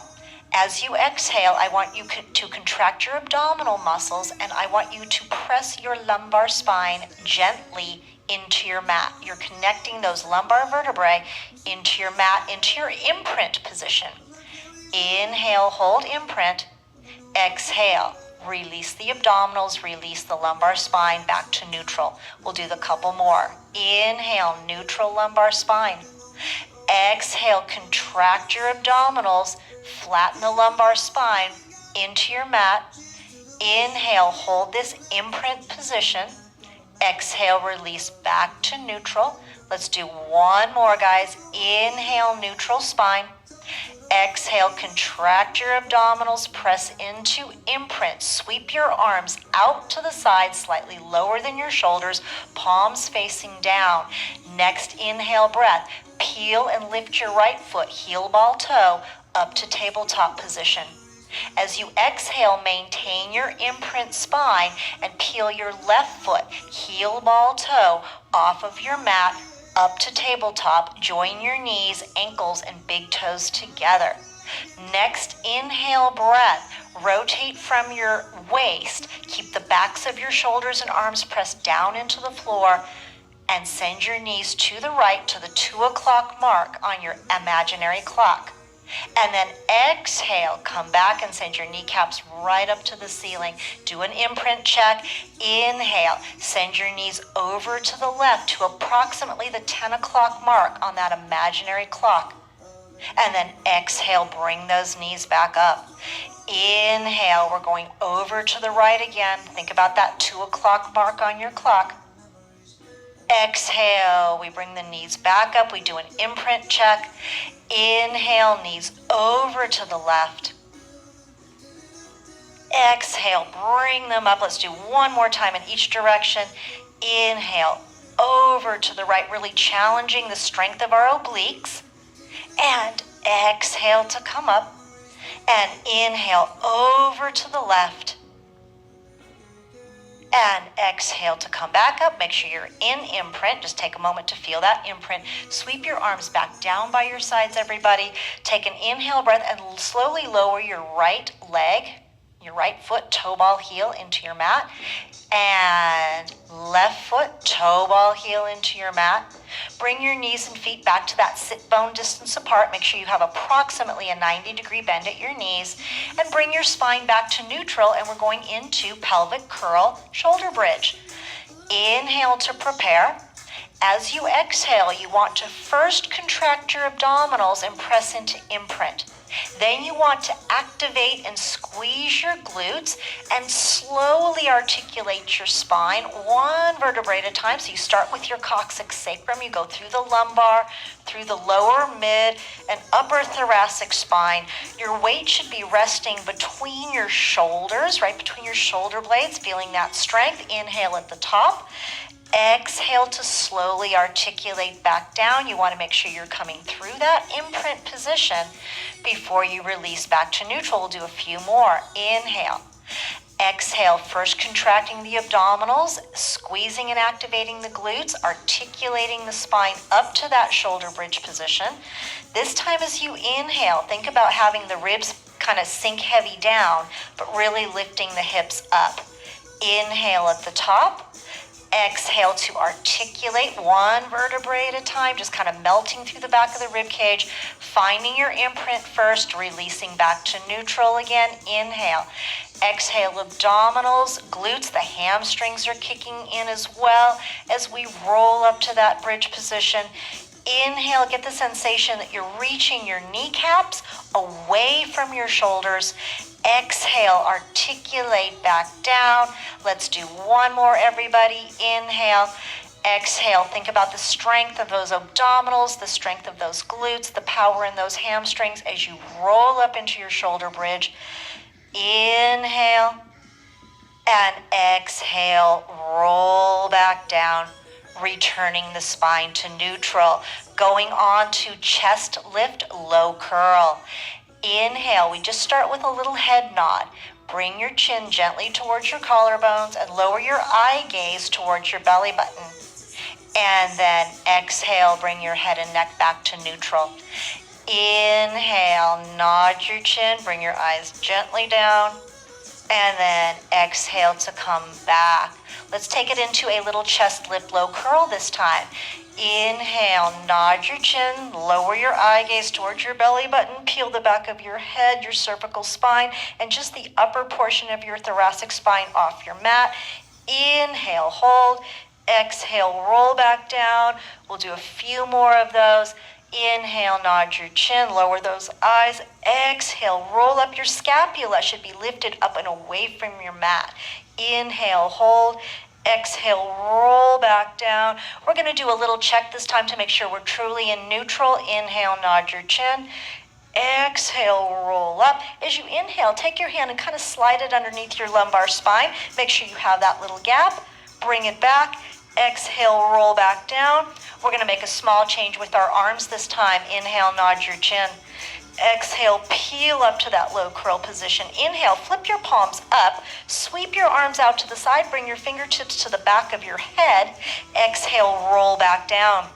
As you exhale, I want you to contract your abdominal muscles, and I want you to press your lumbar spine gently into your mat. You're connecting those lumbar vertebrae into your mat, into your imprint position. Inhale, hold imprint. Exhale, release the abdominals, release the lumbar spine back to neutral. We'll do the couple more. Inhale, neutral lumbar spine. Exhale, contract your abdominals, flatten the lumbar spine into your mat. Inhale, hold this imprint position. Exhale, release back to neutral. Let's do one more, guys. Inhale, neutral spine. Exhale, contract your abdominals, press into imprint. Sweep your arms out to the side, slightly lower than your shoulders, palms facing down. Next inhale breath, peel and lift your right foot, heel ball toe, up to tabletop position. As you exhale, maintain your imprint spine and peel your left foot, heel ball toe, off of your mat, up to tabletop. Join your knees, ankles, and big toes together. Next, inhale breath. Rotate from your waist. Keep the backs of your shoulders and arms pressed down into the floor, and send your knees to the right to the 2 o'clock mark on your imaginary clock. And then exhale, come back and send your kneecaps right up to the ceiling. Do an imprint check. Inhale, send your knees over to the left to approximately the 10 o'clock mark on that imaginary clock. And then exhale, bring those knees back up. Inhale, we're going over to the right again. Think about that 2 o'clock mark on your clock. Exhale, we bring the knees back up. We do an imprint check. Inhale, knees over to the left. Exhale, bring them up. Let's do one more time in each direction. Inhale, over to the right, really challenging the strength of our obliques. And exhale to come up. And inhale, over to the left. And exhale to come back up. Make sure you're in imprint. Just take a moment to feel that imprint. Sweep your arms back down by your sides, everybody. Take an inhale breath and slowly lower your right leg, your right foot, toe ball heel into your mat. And left foot, toe ball heel into your mat. Bring your knees and feet back to that sit bone distance apart. Make sure you have approximately a 90-degree bend at your knees. And bring your spine back to neutral, and we're going into pelvic curl shoulder bridge. Inhale to prepare. As you exhale, you want to first contract your abdominals and press into imprint. Then you want to activate and squeeze your glutes and slowly articulate your spine, one vertebrae at a time. So you start with your coccyx sacrum, you go through the lumbar, through the lower, mid, and upper thoracic spine. Your weight should be resting between your shoulders, right between your shoulder blades, feeling that strength. Inhale at the top. Exhale to slowly articulate back down. You want to make sure you're coming through that imprint position before you release back to neutral. We'll do a few more. Inhale. Exhale, first contracting the abdominals, squeezing and activating the glutes, articulating the spine up to that shoulder bridge position. This time as you inhale, think about having the ribs kind of sink heavy down, but really lifting the hips up. Inhale at the top. Exhale to articulate one vertebrae at a time, just kind of melting through the back of the rib cage, finding your imprint first, releasing back to neutral again. Inhale. Exhale, abdominals, glutes, the hamstrings are kicking in as well as we roll up to that bridge position. Inhale, get the sensation that you're reaching your kneecaps away from your shoulders. Exhale, articulate back down. Let's do one more, everybody. Inhale. Exhale, think about the strength of those abdominals, the strength of those glutes, the power in those hamstrings as you roll up into your shoulder bridge. Inhale and exhale, roll back down. returning the spine to neutral. Going on to chest lift, low curl. Inhale, we just start with a little head nod. Bring your chin gently towards your collarbones and lower your eye gaze towards your belly button. And then exhale, bring your head and neck back to neutral. Inhale, nod your chin, bring your eyes gently down. And then exhale to come back. Let's take it into a little chest lift, low curl this time. Inhale, nod your chin, lower your eye gaze towards your belly button, peel the back of your head, your cervical spine, and just the upper portion of your thoracic spine off your mat. Inhale, hold. Exhale, roll back down. We'll do a few more of those. Inhale, nod your chin, lower those eyes. Exhale, roll up your scapula, should be lifted up and away from your mat. Inhale, hold. Exhale, roll back down. We're going to do a little check this time to make sure we're truly in neutral. Inhale, nod your chin. Exhale, roll up. As you inhale, take your hand and kind of slide it underneath your lumbar spine. Make sure you have that little gap. Bring it back. Exhale, roll back down. We're going to make a small change with our arms this time. Inhale, nod your chin. Exhale, peel up to that low curl position. Inhale, flip your palms up. Sweep your arms out to the side. Bring your fingertips to the back of your head. Exhale, roll back down.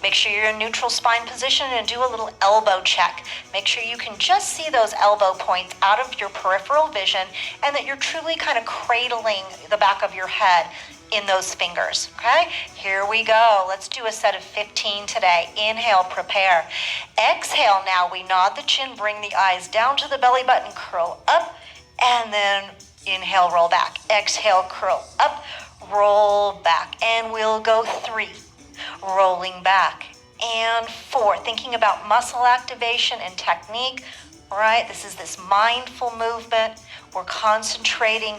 Make sure you're in neutral spine position and do a little elbow check. Make sure you can just see those elbow points out of your peripheral vision and that you're truly kind of cradling the back of your head in those fingers, okay? Here we go. Let's do a set of 15 today. Inhale, prepare. Exhale, now we nod the chin, bring the eyes down to the belly button, curl up, and then inhale, roll back. Exhale, curl up, roll back, and we'll go 3. Rolling back, and 4. Thinking about muscle activation and technique, right? This is this mindful movement. We're concentrating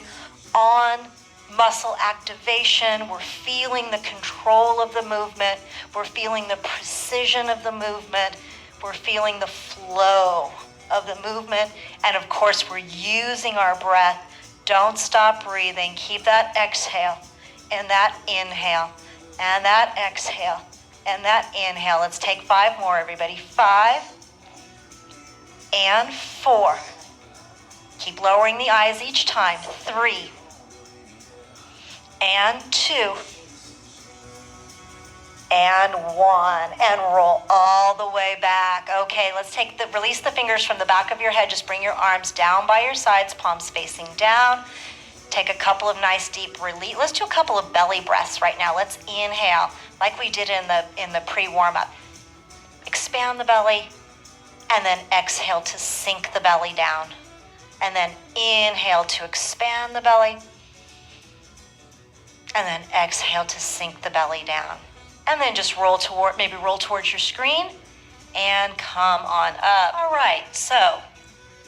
on muscle activation. We're feeling the control of the movement. We're feeling the precision of the movement. We're feeling the flow of the movement. And of course, we're using our breath. Don't stop breathing. Keep that exhale and that inhale and that exhale and that inhale. Let's take 5 more, everybody. 5 and 4. Keep lowering the eyes each time. 3 and 2 and 1, and roll all the way back. Okay, let's release the fingers from the back of your head. Just bring your arms down by your sides, palms facing down. Take a couple of nice deep release. Let's do a couple of belly breaths right now. Let's inhale like we did in the pre-warm-up. Expand the belly, and then exhale to sink the belly down. And then inhale to expand the belly. And then exhale to sink the belly down. And then just roll towards your screen and come on up. All right, so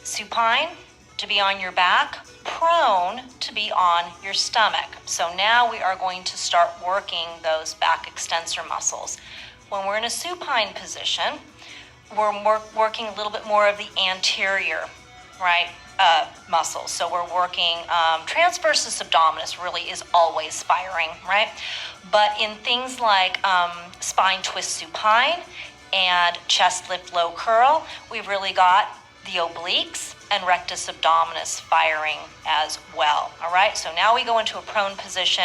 supine to be on your back, prone to be on your stomach. So now we are going to start working those back extensor muscles. When we're in a supine position, we're working a little bit more of the anterior, right? Muscles. So we're working transversus abdominis really is always firing, right? But in things like spine twist supine and chest lift low curl, we've really got the obliques and rectus abdominis firing as well. All right, so now we go into a prone position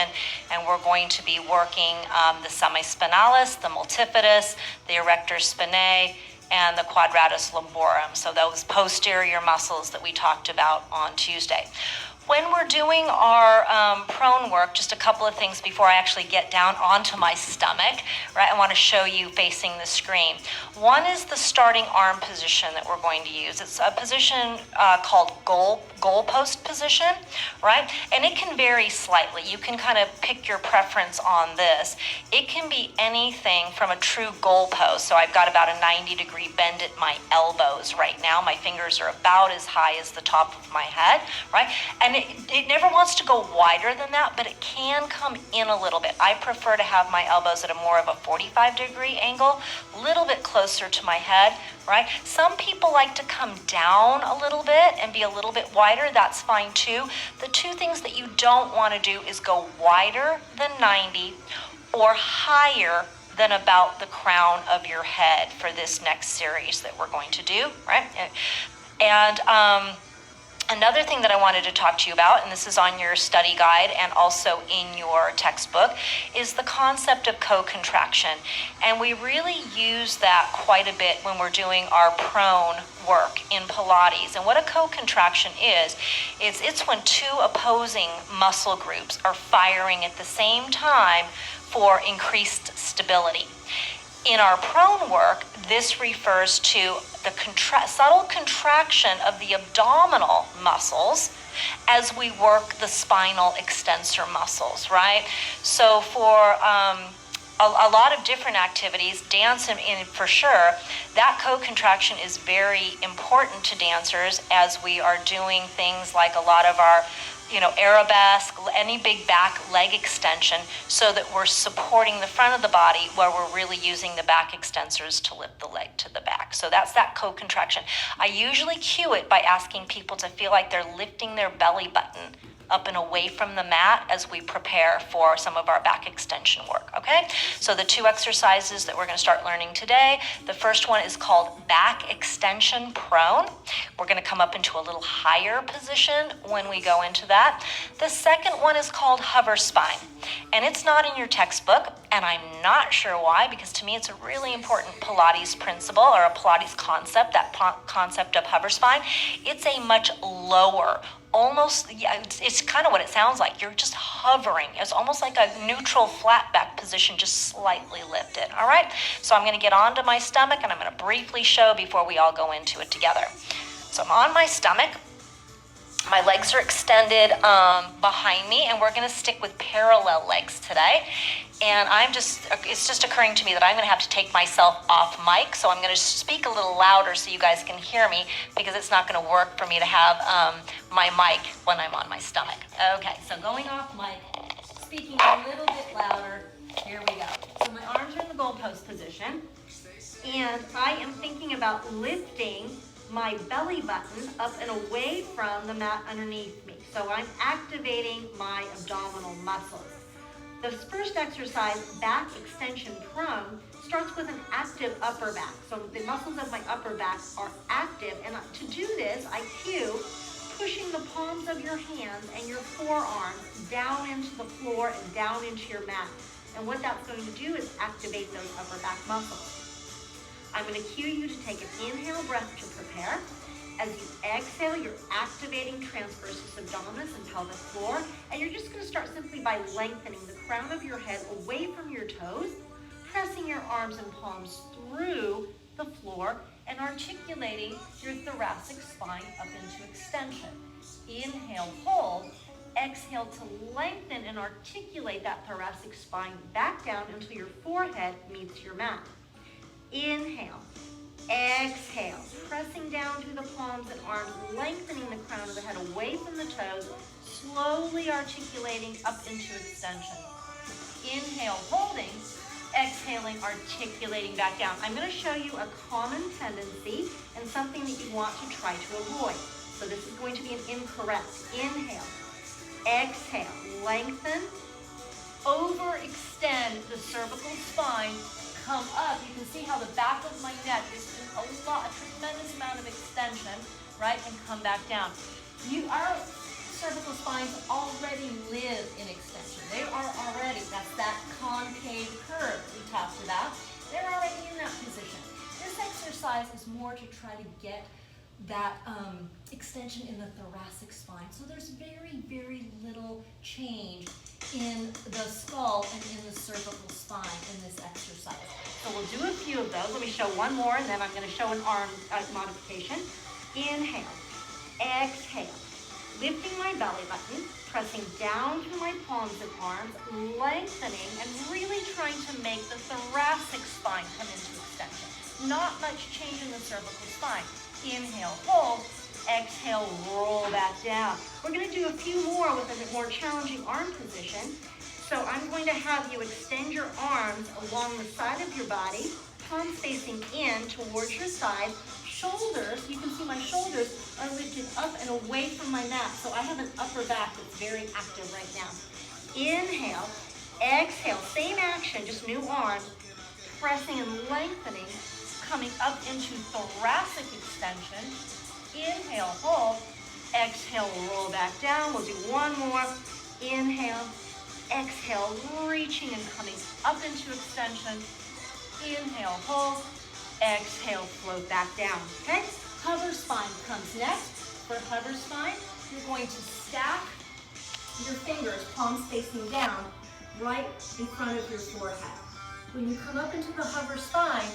and we're going to be working the semispinalis, the multifidus, the erector spinae, and the quadratus lumborum, so those posterior muscles that we talked about on Tuesday. When we're doing our prone work, just a couple of things before I actually get down onto my stomach, right? I want to show you facing the screen. One is the starting arm position that we're going to use. It's a position called goalpost position, right? And it can vary slightly. You can kind of pick your preference on this. It can be anything from a true goalpost. So I've got about a 90-degree bend at my elbows right now. My fingers are about as high as the top of my head, right? And it never wants to go wider than that, but it can come in a little bit. I prefer to have my elbows at a more of a 45-degree angle, a little bit closer to my head, right? Some people like to come down a little bit and be a little bit wider. That's fine too. The two things that you don't want to do is go wider than 90 or higher than about the crown of your head for this next series that we're going to do, right? And another thing that I wanted to talk to you about, and this is on your study guide and also in your textbook, is the concept of co-contraction. And we really use that quite a bit when we're doing our prone work in Pilates. And what a co-contraction is it's when two opposing muscle groups are firing at the same time for increased stability. In our prone work, this refers to the subtle contraction of the abdominal muscles as we work the spinal extensor muscles, right? So for a lot of different activities, dance in for sure, that co-contraction is very important to dancers as we are doing things like a lot of our arabesque, any big back leg extension, so that we're supporting the front of the body where we're really using the back extensors to lift the leg to the back. So that's that co-contraction. I usually cue it by asking people to feel like they're lifting their belly button up and away from the mat as we prepare for some of our back extension work, okay? So the two exercises that we're gonna start learning today, the first one is called back extension prone. We're gonna come up into a little higher position when we go into that. The second one is called hover spine, and it's not in your textbook, and I'm not sure why, because to me it's a really important Pilates principle or a Pilates concept, that concept of hover spine. It's a much lower, almost, yeah, it's kind of what it sounds like. You're just hovering. It's almost like a neutral flat back position, just slightly lifted. All right? So I'm going to get onto my stomach and I'm going to briefly show before we all go into it together. So I'm on my stomach. My legs are extended behind me, and we're going to stick with parallel legs today. And it's just occurring to me that I'm going to have to take myself off mic, so I'm going to speak a little louder so you guys can hear me, because it's not going to work for me to have my mic when I'm on my stomach. Okay, so going off mic, speaking a little bit louder, here we go. So my arms are in the goalpost position, and I am thinking about lifting my belly button up and away from the mat underneath me. So I'm activating my abdominal muscles. The first exercise, back extension prone, starts with an active upper back. So the muscles of my upper back are active, and to do this, I cue pushing the palms of your hands and your forearms down into the floor and down into your mat. And what that's going to do is activate those upper back muscles. I'm going to cue you to take an inhale breath to prepare. As you exhale, you're activating transversus abdominis and pelvic floor, and you're just going to start simply by lengthening the crown of your head away from your toes, pressing your arms and palms through the floor, and articulating your thoracic spine up into extension. Inhale, hold. Exhale to lengthen and articulate that thoracic spine back down until your forehead meets your mat. Inhale, exhale, pressing down through the palms and arms, lengthening the crown of the head away from the toes, slowly articulating up into extension. Inhale, holding, exhaling, articulating back down. I'm going to show you a common tendency and something that you want to try to avoid. So this is going to be an incorrect. Inhale, exhale, lengthen, overextend the cervical spine, come up. You can see how the back of my neck is in a tremendous amount of extension, right? And come back down. Our cervical spines already live in extension. They are already, that's that concave curve we talked about. They're already in that position. This exercise is more to try to get that extension in the thoracic spine. So there's very, very little change in the skull and in the cervical spine in this exercise. So we'll do a few of those. Let me show one more, and then I'm going to show an arm modification. Inhale, exhale, lifting my belly button, pressing down through my palms and arms, lengthening, and really trying to make the thoracic spine come into extension. Not much change in the cervical spine. Inhale, hold. Exhale, roll back down. We're going to do a few more with a more challenging arm position. So I'm going to have you extend your arms along the side of your body, palms facing in towards your side. Shoulders, you can see my shoulders are lifted up and away from my mat. So I have an upper back that's very active right now. Inhale, Exhale, same action, just new arm. Pressing and lengthening, coming up into thoracic extension. Inhale, hold. Exhale, roll back down. We'll do one more. Inhale, exhale, reaching and coming up into extension. Inhale, hold. Exhale, float back down, okay? Hover spine comes next. For hover spine, you're going to stack your fingers, palms facing down, right in front of your forehead. When you come up into the hover spine,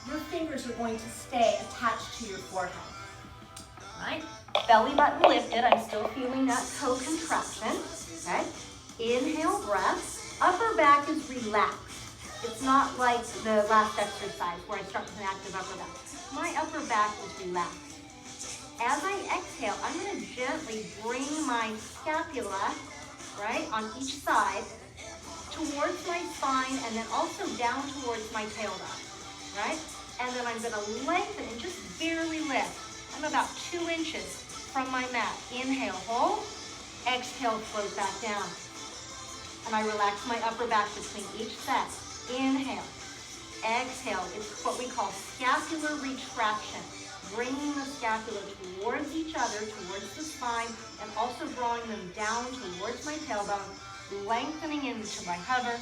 your fingers are going to stay attached to your forehead, right? Belly button lifted, I'm still feeling that toe contraction, okay? Inhale, breath. Upper back is relaxed. It's not like the last exercise where I start with an active upper back. My upper back is relaxed. As I exhale, I'm going to gently bring my scapula, right, on each side towards my spine and then also down towards my tailbone, right? And then I'm going to lengthen and just barely lift. I'm about 2 inches from my mat. Inhale, hold. Exhale, float back down. And I relax my upper back between each set. Inhale. Exhale. It's what we call scapular retraction. Bringing the scapula towards each other, towards the spine, and also drawing them down towards my tailbone, lengthening into my hover.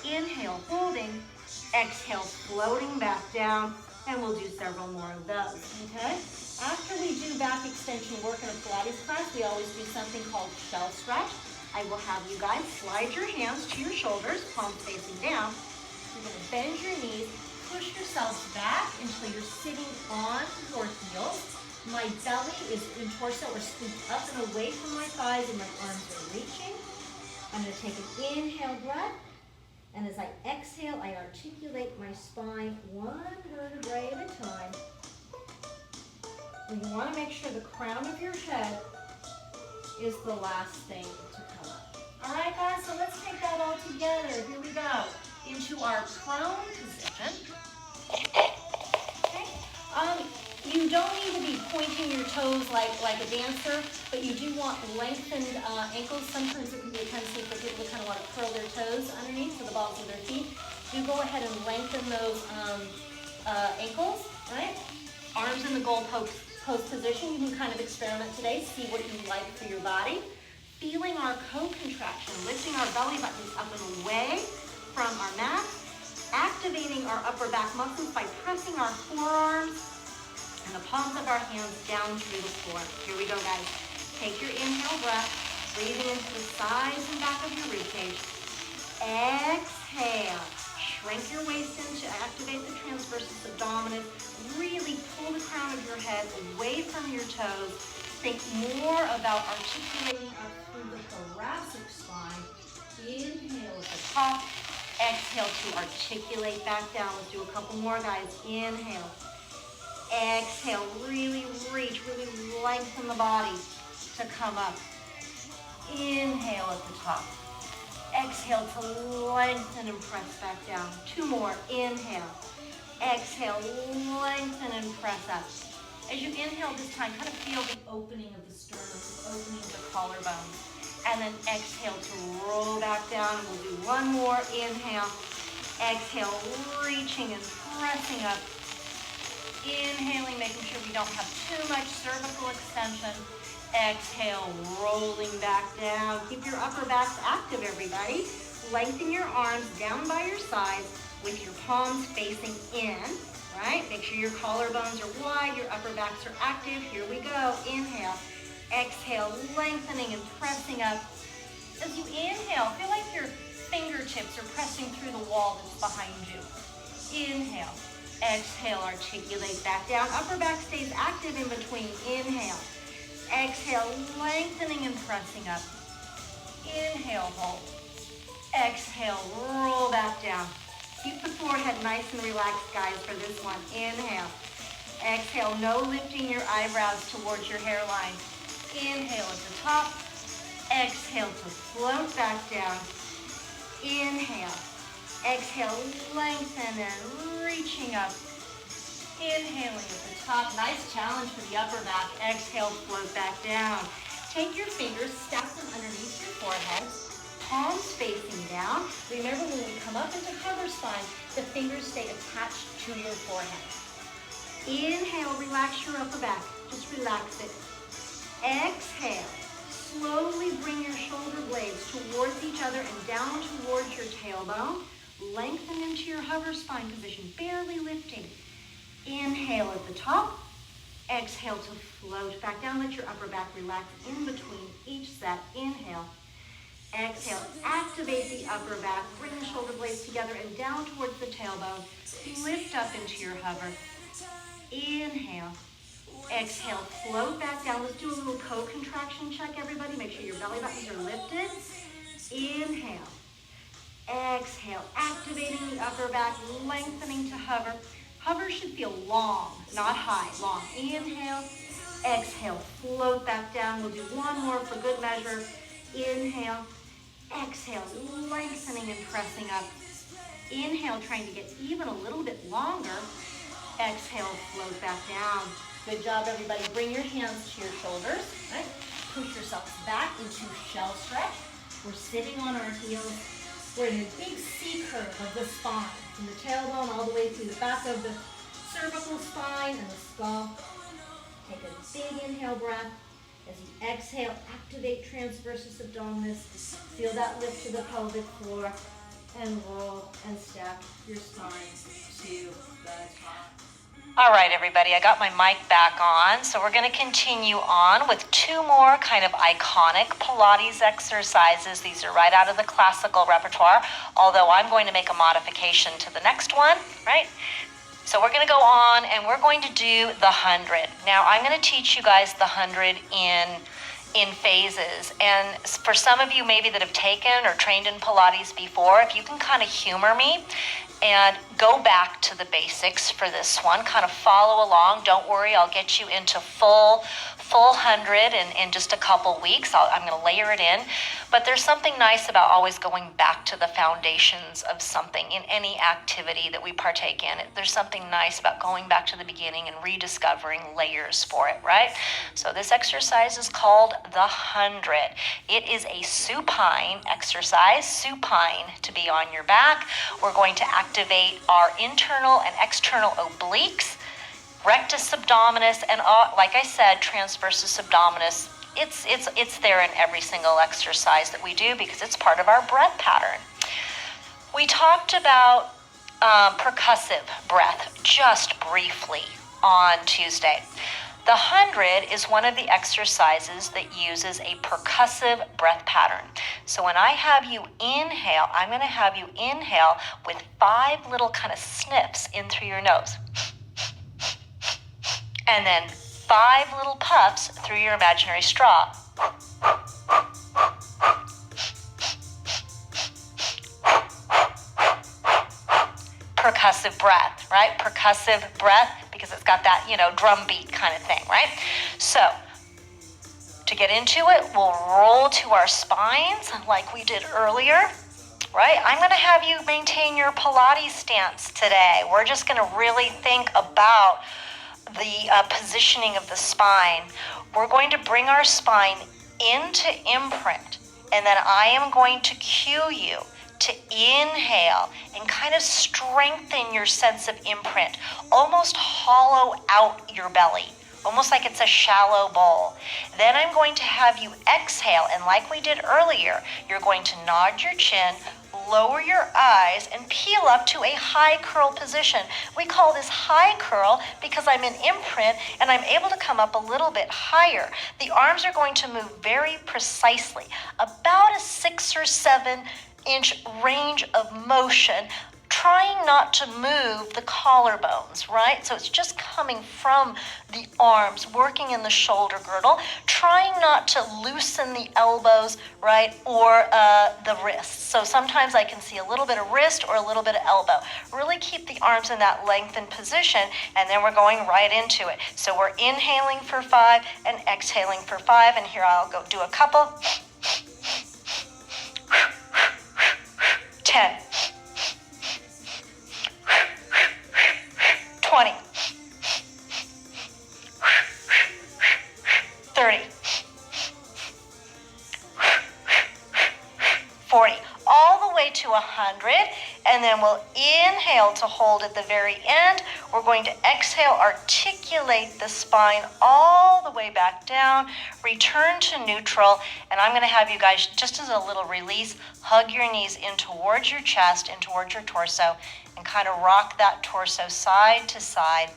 Inhale, holding. Exhale, floating back down, and we'll do several more of those, okay? After we do back extension work in a Pilates class, we always do something called shell stretch. I will have you guys slide your hands to your shoulders, palms facing down. You're going to bend your knees, push yourselves back until you're sitting on your heels. My belly is in torso or scooped up and away from my thighs, and my arms are reaching. I'm going to take an inhale breath, and as I exhale, I articulate my spine one vertebrae at a time. And you want to make sure the crown of your head is the last thing to come up. All right, guys, so let's take that all together. Here we go. Into our prone position. Okay. You don't need to be pointing your toes like a dancer, but you do want lengthened ankles. Sometimes it can be a tendency for people to kind of want to curl their toes underneath for the balls of their feet. Do go ahead and lengthen those ankles, right? Arms in the goalpost position. You can kind of experiment today, see what you like for your body. Feeling our co-contraction, lifting our belly buttons up and away from our mat, activating our upper back muscles by pressing our forearms and the palms of our hands down through the floor. Here we go, guys. Take your inhale breath, breathing into the sides and back of your ribcage. Exhale. Shrink your waist in to activate the transversus abdominis. Really pull the crown of your head away from your toes. Think more about articulating up through the thoracic spine. Inhale at the top. Exhale to articulate back down. Let's do a couple more, guys. Inhale. Exhale. Really reach, really lengthen the body to come up. Inhale at the top. Exhale to lengthen and press back down. 2 more. Inhale. Exhale, lengthen and press up. As you inhale this time, kind of feel the opening of the sternum, the opening of the collarbone. And then exhale to roll back down. And we'll do one more. Inhale. Exhale, reaching and pressing up. Inhaling, making sure we don't have too much cervical extension. Exhale, rolling back down. Keep your upper backs active, everybody. Lengthen your arms down by your sides with your palms facing in, right? Make sure your collarbones are wide, your upper backs are active. Here we go. Inhale. Exhale, lengthening and pressing up. As you inhale, feel like your fingertips are pressing through the wall that's behind you. Inhale. Exhale, articulate back down. Upper back stays active in between. Inhale. Exhale, lengthening and pressing up. Inhale, hold. Exhale, roll back down. Keep the forehead nice and relaxed, guys, for this one. Inhale. Exhale, no lifting your eyebrows towards your hairline. Inhale at the top. Exhale to float back down. Inhale. Exhale, lengthen and reaching up. Inhaling at the top. Nice challenge for the upper back. Exhale, float back down. Take your fingers, stack them underneath your forehead. palms facing down. Remember, when we come up into hover spine, the fingers stay attached to your forehead. Inhale, relax your upper back. Just relax it. Exhale. Slowly bring your shoulder blades towards each other and down towards your tailbone. Lengthen into your hover spine position, barely lifting. Inhale at the top. Exhale to float back down. Let your upper back relax in between each set. Inhale. Exhale. Activate the upper back. Bring the shoulder blades together and down towards the tailbone. Lift up into your hover. Inhale. Exhale. Float back down. Let's do a little co-contraction check, everybody. Make sure your belly buttons are lifted. Inhale. Exhale. Activating the upper back, lengthening to hover. Hover should feel long, not high, long. Inhale, exhale, float back down. We'll do one more for good measure. Inhale, exhale, lengthening and pressing up. Inhale, trying to get even a little bit longer. Exhale, float back down. Good job, everybody. Bring your hands to your shoulders. Right? Push yourselves back into shell stretch. We're sitting on our heels. We're in a big C curve of the spine, from the tailbone all the way through the back of the cervical spine and the skull. Take a big inhale breath. As you exhale, activate transversus abdominis. Feel that lift to the pelvic floor, and roll and stack your spine to the top. All right, everybody, I got my mic back on, so we're going to continue on with two more kind of iconic Pilates exercises. These are right out of the classical repertoire, although I'm going to make a modification to the next one, right? So we're going to go on, and we're going to do the 100. Now, I'm going to teach you guys the 100 in phases, and for some of you maybe that have taken or trained in Pilates before, if you can kind of humor me and go back to the basics for this one, kind of follow along. Don't worry, I'll get you into full 100 in just a couple weeks. I'm going to layer it in. But there's something nice about always going back to the foundations of something in any activity that we partake in. There's something nice about going back to the beginning and rediscovering layers for it, right? So this exercise is called the 100. It is a supine exercise, supine to be on your back. We're going to activate our internal and external obliques, rectus abdominis, and like I said, transversus abdominis. It's there in every single exercise that we do because it's part of our breath pattern. We talked about percussive breath just briefly on Tuesday. The 100 is one of the exercises that uses a percussive breath pattern. So when I have you inhale, I'm going to have you inhale with 5 little kind of sniffs in through your nose. And then 5 little puffs through your imaginary straw. Percussive breath, right? Percussive breath because it's got that, drum beat kind of thing, right? So to get into it, we'll roll to our spines like we did earlier, right? I'm going to have you maintain your Pilates stance today. We're just going to really think about the positioning of the spine. We're going to bring our spine into imprint, and then I am going to cue you to inhale and kind of strengthen your sense of imprint. Almost hollow out your belly, almost like it's a shallow bowl. Then I'm going to have you exhale, and like we did earlier, you're going to nod your chin, lower your eyes, and peel up to a high curl position. We call this high curl because I'm in imprint and I'm able to come up a little bit higher. The arms are going to move very precisely, about a 6 or 7 inch range of motion, trying not to move the collarbones, right? So it's just coming from the arms, working in the shoulder girdle, trying not to loosen the elbows, right, or the wrists. So sometimes I can see a little bit of wrist or a little bit of elbow. Really keep the arms in that lengthened position, and then we're going right into it. So we're inhaling for 5 and exhaling for 5, and here I'll go do a couple. 10, 20, 30, 40, all the way to 100, and then we'll inhale to hold at the very end. We're going to exhale, articulate the spine all the way back down, return to neutral, and I'm going to have you guys, just as a little release, hug your knees in towards your chest, in towards your torso, and kind of rock that torso side to side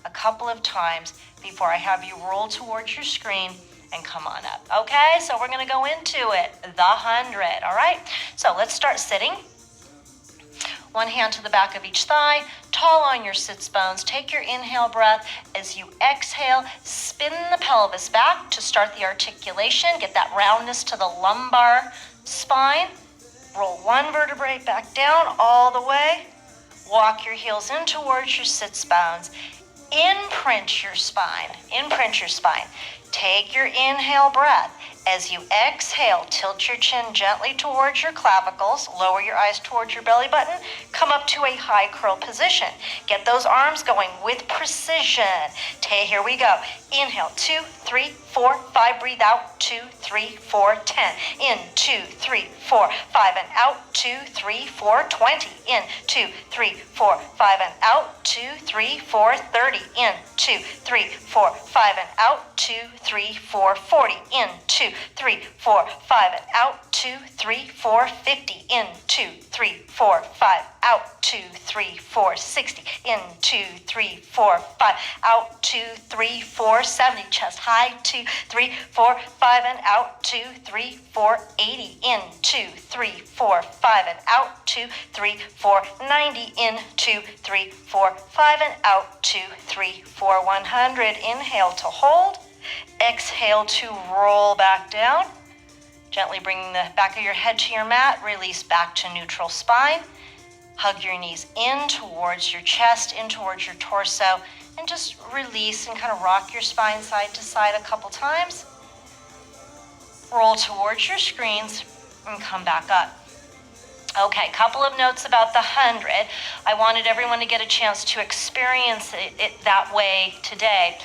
a couple of times before I have you roll towards your screen and come on up. Okay, so we're going to go into it, the 100. All right, so let's start sitting. One hand to the back of each thigh, tall on your sits bones. Take your inhale breath. As you exhale, spin the pelvis back to start the articulation. Get that roundness to the lumbar spine. Roll one vertebrae back down all the way. Walk your heels in towards your sits bones. Imprint your spine. Imprint your spine. Take your inhale breath. As you exhale, tilt your chin gently towards your clavicles. Lower your eyes towards your belly button. Come up to a high curl position. Get those arms going with precision. Here we go. Inhale, 2, 3, 4, 5. Breathe out, 2, 3, 4, 10. In, 2, 3, 4, 5, and out, 2, 3, 4, 20. In, 2, 3, 4, 5, and out, 2, 3, 4, 30. In, 2, 3, 4, 5, and out, 2, 3, 4, 40. In, 2, 3, 4, 5, and out, 2, 3, 4, 50. In, 2, 3, 4, 5, out, 2, 3, 4, 60. In, 2, 3, 4, 5, out, 2, 3, 4, 70. Chest high, 2, 3, 4, 5, and out, 2, 3, 4, 80. In, 2, 3, 4, 5, and out, 2, 3, 4, 90. In, 2, 3, 4, 5, and out, 2, 3, 4, 100. Inhale to hold. Exhale to roll back down. Gently bringing the back of your head to your mat. Release back to neutral spine. Hug your knees in towards your chest, in towards your torso, and just release and kind of rock your spine side to side a couple times. Roll towards your screens and come back up. Okay, couple of notes about the 100. I wanted everyone to get a chance to experience it that way today.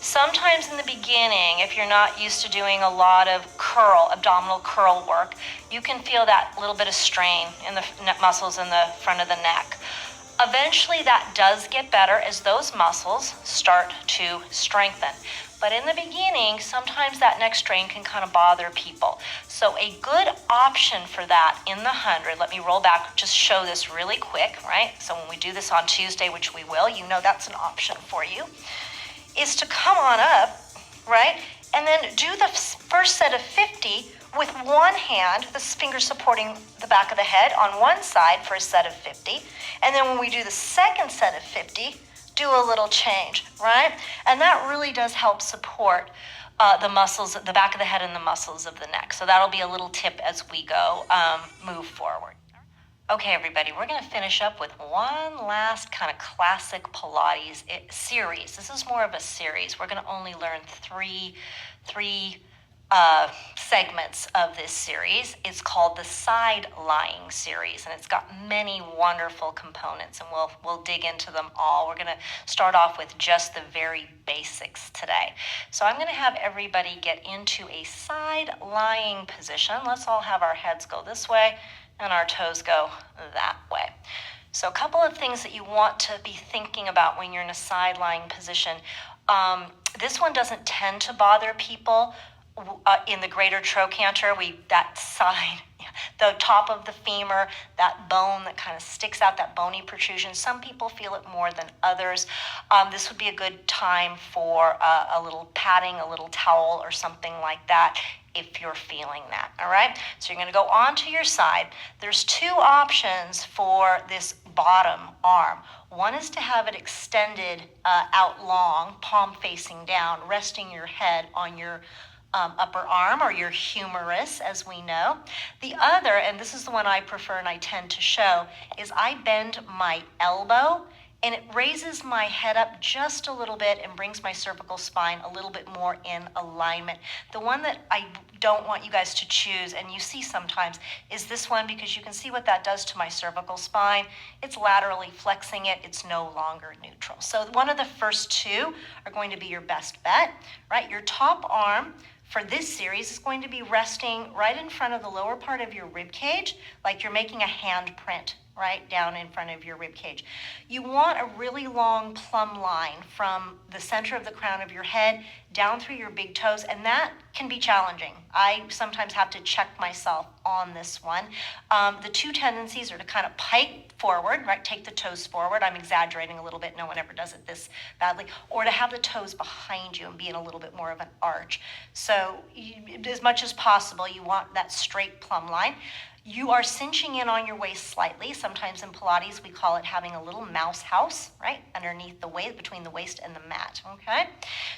Sometimes in the beginning, if you're not used to doing a lot of abdominal curl work, you can feel that little bit of strain in the muscles in the front of the neck. Eventually that does get better as those muscles start to strengthen. But in the beginning, sometimes that neck strain can kind of bother people. So a good option for that in the 100, let me roll back, just show this really quick, right? So when we do this on Tuesday, which we will, you know that's an option for you, is to come on up, right? And then do the first set of 50 with one hand, the finger supporting the back of the head on one side for a set of 50. And then when we do the second set of 50, do a little change, right? And that really does help support the muscles, the back of the head and the muscles of the neck. So that'll be a little tip as we go move forward. Okay, everybody, we're going to finish up with one last kind of classic Pilates series. This is more of a series. We're going to only learn three segments of this series. It's called the side lying series, and it's got many wonderful components, and we'll dig into them all. We're going to start off with just the very basics today. So I'm going to have everybody get into a side lying position. Let's all have our heads go this way and our toes go that way. So a couple of things that you want to be thinking about when you're in a side lying position. This one doesn't tend to bother people. In the greater trochanter, that side, the top of the femur, that bone that kind of sticks out, that bony protrusion. Some people feel it more than others. This would be a good time for a little padding, a little towel or something like that if you're feeling that, all right? So you're gonna go onto your side. There's two options for this bottom arm. One is to have it extended out long, palm facing down, resting your head on your upper arm or your humerus, as we know. The other, and this is the one I prefer and I tend to show, is I bend my elbow and it raises my head up just a little bit and brings my cervical spine a little bit more in alignment. The one that I don't want you guys to choose, and you see sometimes, is this one, because you can see what that does to my cervical spine. It's laterally flexing it. It's no longer neutral. So one of the first two are going to be your best bet, right? Your top arm for this series is going to be resting right in front of the lower part of your rib cage, like you're making a hand print right down in front of your rib cage. You want a really long plumb line from the center of the crown of your head down through your big toes, and that can be challenging. I sometimes have to check myself on this one. The two tendencies are to kind of pike forward, right? Take the toes forward. I'm exaggerating a little bit. No one ever does it this badly. Or to have the toes behind you and be in a little bit more of an arch. So as much as possible, you want that straight plumb line. You are cinching in on your waist slightly. Sometimes in Pilates, we call it having a little mouse house, right? Underneath the waist, between the waist and the mat, okay?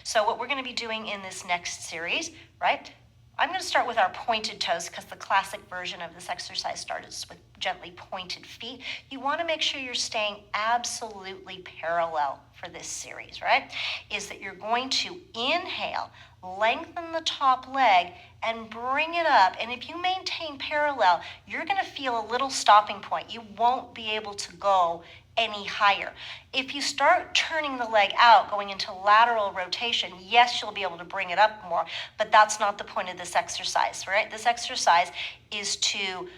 So what we're gonna be doing in this next series, right? I'm gonna start with our pointed toes because the classic version of this exercise starts with gently pointed feet. You wanna make sure you're staying absolutely parallel for this series, right? Is that you're going to inhale, lengthen the top leg, and bring it up. And if you maintain parallel, you're gonna feel a little stopping point. You won't be able to go any higher. If you start turning the leg out, going into lateral rotation, yes, you'll be able to bring it up more, but that's not the point of this exercise, right? This exercise is to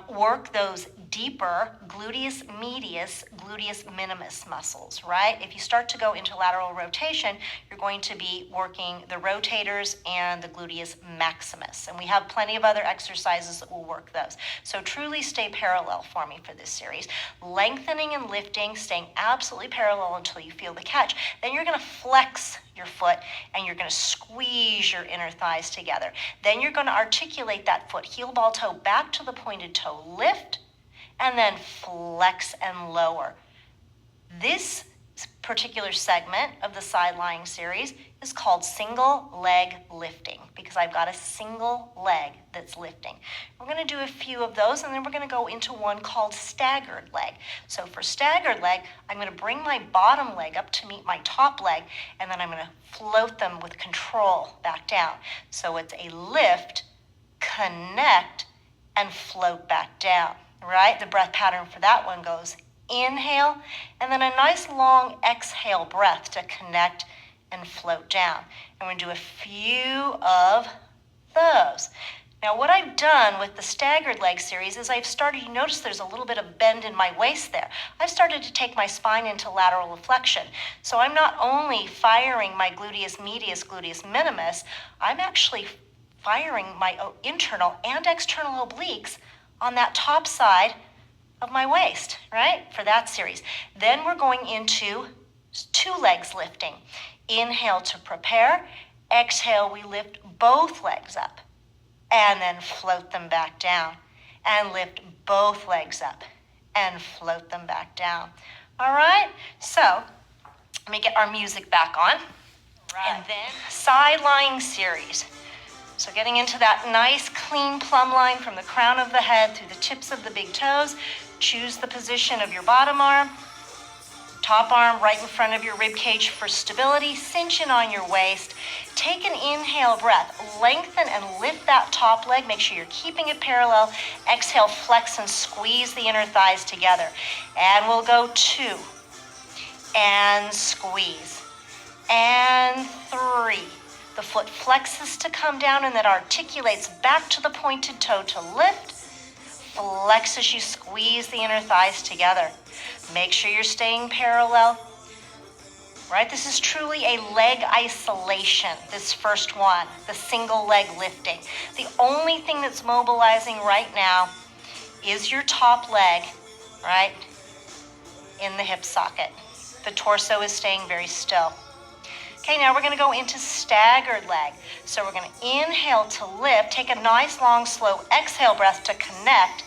work those deeper gluteus medius, gluteus minimus muscles, right? If you start to go into lateral rotation, you're going to be working the rotators and the gluteus maximus. And we have plenty of other exercises that will work those. So truly stay parallel for me for this series. Lengthening and lifting, staying absolutely parallel until you feel the catch. Then you're gonna flex your foot and you're gonna squeeze your inner thighs together. Then you're gonna articulate that foot, heel ball toe back to the pointed toe, lift, and then flex and lower. This particular segment of the side lying series is called single leg lifting because I've got a single leg that's lifting. We're going to do a few of those and then we're going to go into one called staggered leg. So for staggered leg, I'm going to bring my bottom leg up to meet my top leg and then I'm going to float them with control back down. So it's a lift, connect, and float back down, right? The breath pattern for that one goes inhale, and then a nice long exhale breath to connect and float down. And we're going to do a few of those. Now, what I've done with the staggered leg series is I've started, you notice there's a little bit of bend in my waist there. I've started to take my spine into lateral flexion. So I'm not only firing my gluteus medius, gluteus minimus, I'm actually firing my internal and external obliques on that top side of my waist, right? For that series. Then we're going into two legs lifting. Inhale to prepare. Exhale, we lift both legs up and then float them back down and lift both legs up and float them back down. All right? So let me get our music back on. Right. And then side lying series. So getting into that nice clean plumb line from the crown of the head through the tips of the big toes. Choose the position of your bottom arm, top arm right in front of your rib cage for stability. Cinch in on your waist. Take an inhale breath. Lengthen and lift that top leg. Make sure you're keeping it parallel. Exhale, flex and squeeze the inner thighs together. And we'll go 2. And squeeze. And 3. The foot flexes to come down and then articulates back to the pointed toe to lift. Flex as you squeeze the inner thighs together. Make sure you're staying parallel. Right? This is truly a leg isolation, this first one, the single leg lifting. The only thing that's mobilizing right now is your top leg, right, in the hip socket. The torso is staying very still. Okay, now we're going to go into staggered leg. So we're going to inhale to lift, take a nice long slow exhale breath to connect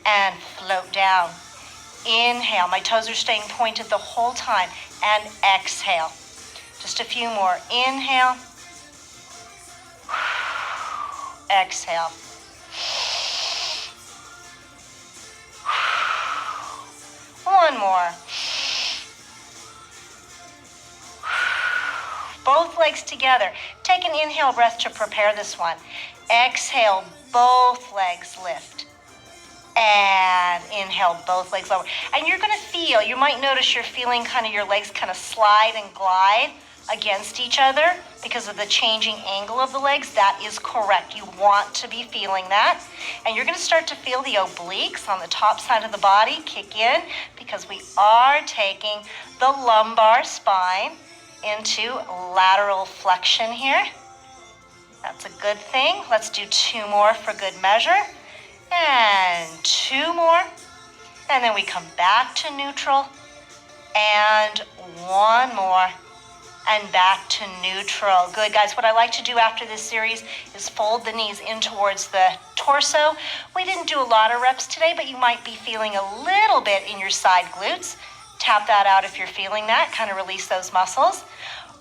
and float down. Inhale, my toes are staying pointed the whole time, and exhale. Just a few more. Inhale, exhale. One more. Both legs together. Take an inhale breath to prepare this one. Exhale, both legs lift. And inhale, both legs lower. And you're going to feel, you might notice you're feeling kind of your legs kind of slide and glide against each other because of the changing angle of the legs. That is correct. You want to be feeling that. And you're going to start to feel the obliques on the top side of the body kick in because we are taking the lumbar spine into lateral flexion here. That's a good thing. Let's do 2 more for good measure. And 2 more. And then we come back to neutral. And 1 more. And back to neutral. Good, guys. What I like to do after this series is fold the knees in towards the torso. We didn't do a lot of reps today, but you might be feeling a little bit in your side glutes. Tap that out if you're feeling that. Kind of release those muscles.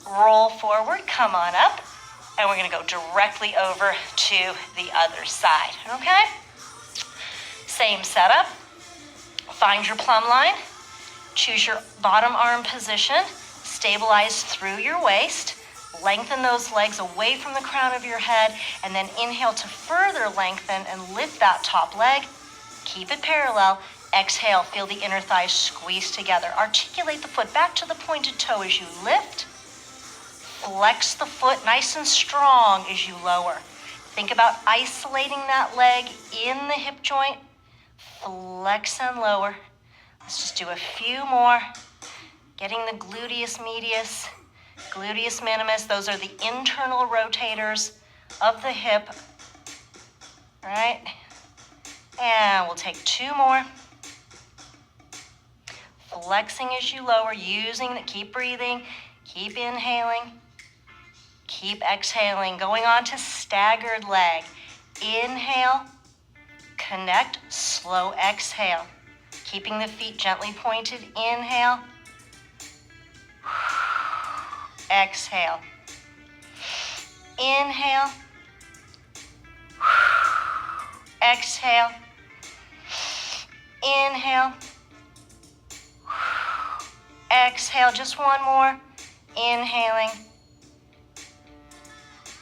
Roll forward. Come on up. And we're going to go directly over to the other side, okay? Same setup. Find your plumb line. Choose your bottom arm position. Stabilize through your waist. Lengthen those legs away from the crown of your head. And then inhale to further lengthen and lift that top leg. Keep it parallel. Exhale, feel the inner thighs squeeze together. Articulate the foot back to the pointed toe as you lift. Flex the foot nice and strong as you lower. Think about isolating that leg in the hip joint. Flex and lower. Let's just do a few more. Getting the gluteus medius, gluteus minimus. Those are the internal rotators of the hip. All right. And we'll take 2 more. Flexing as you lower, using the, keep breathing, keep inhaling. Keep exhaling, going on to staggered leg. Inhale, connect, slow exhale. Keeping the feet gently pointed, inhale. Exhale. Inhale. Exhale. Inhale. Exhale, just 1 more. Inhaling.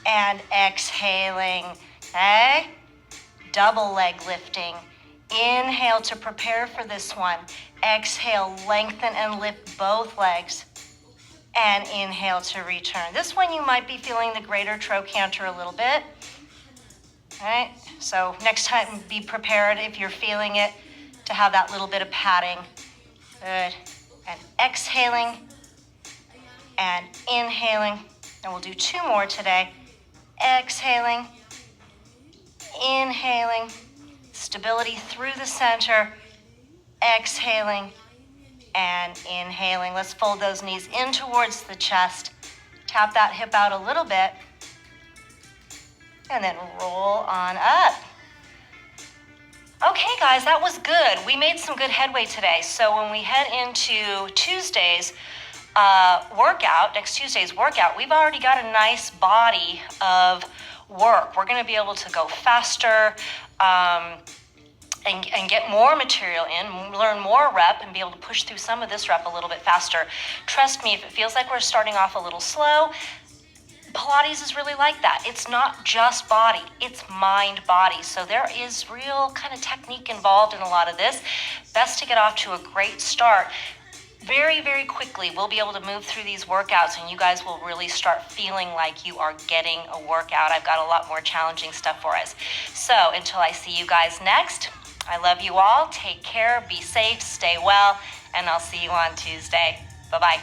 And exhaling, okay? Double leg lifting. Inhale to prepare for this one. Exhale, lengthen and lift both legs. And inhale to return. This one you might be feeling the greater trochanter a little bit. All right, so next time be prepared if you're feeling it to have that little bit of padding. Good. And exhaling and inhaling. And we'll do 2 more today. Exhaling, inhaling, stability through the center, exhaling, and inhaling. Let's fold those knees in towards the chest. Tap that hip out a little bit, and then roll on up. Okay, guys, that was good. We made some good headway today. So when we head into Tuesday's workout, next Tuesday's workout, we've already got a nice body of work. We're going to be able to go faster and get more material in, learn more rep, and be able to push through some of this rep a little bit faster. Trust me, if it feels like we're starting off a little slow, Pilates is really like that. It's not just body, it's mind body. So there is real kind of technique involved in a lot of this. Best to get off to a great start. Very, very quickly, we'll be able to move through these workouts and you guys will really start feeling like you are getting a workout. I've got a lot more challenging stuff for us. So until I see you guys next, I love you all. Take care, be safe, stay well, and I'll see you on Tuesday. Bye-bye.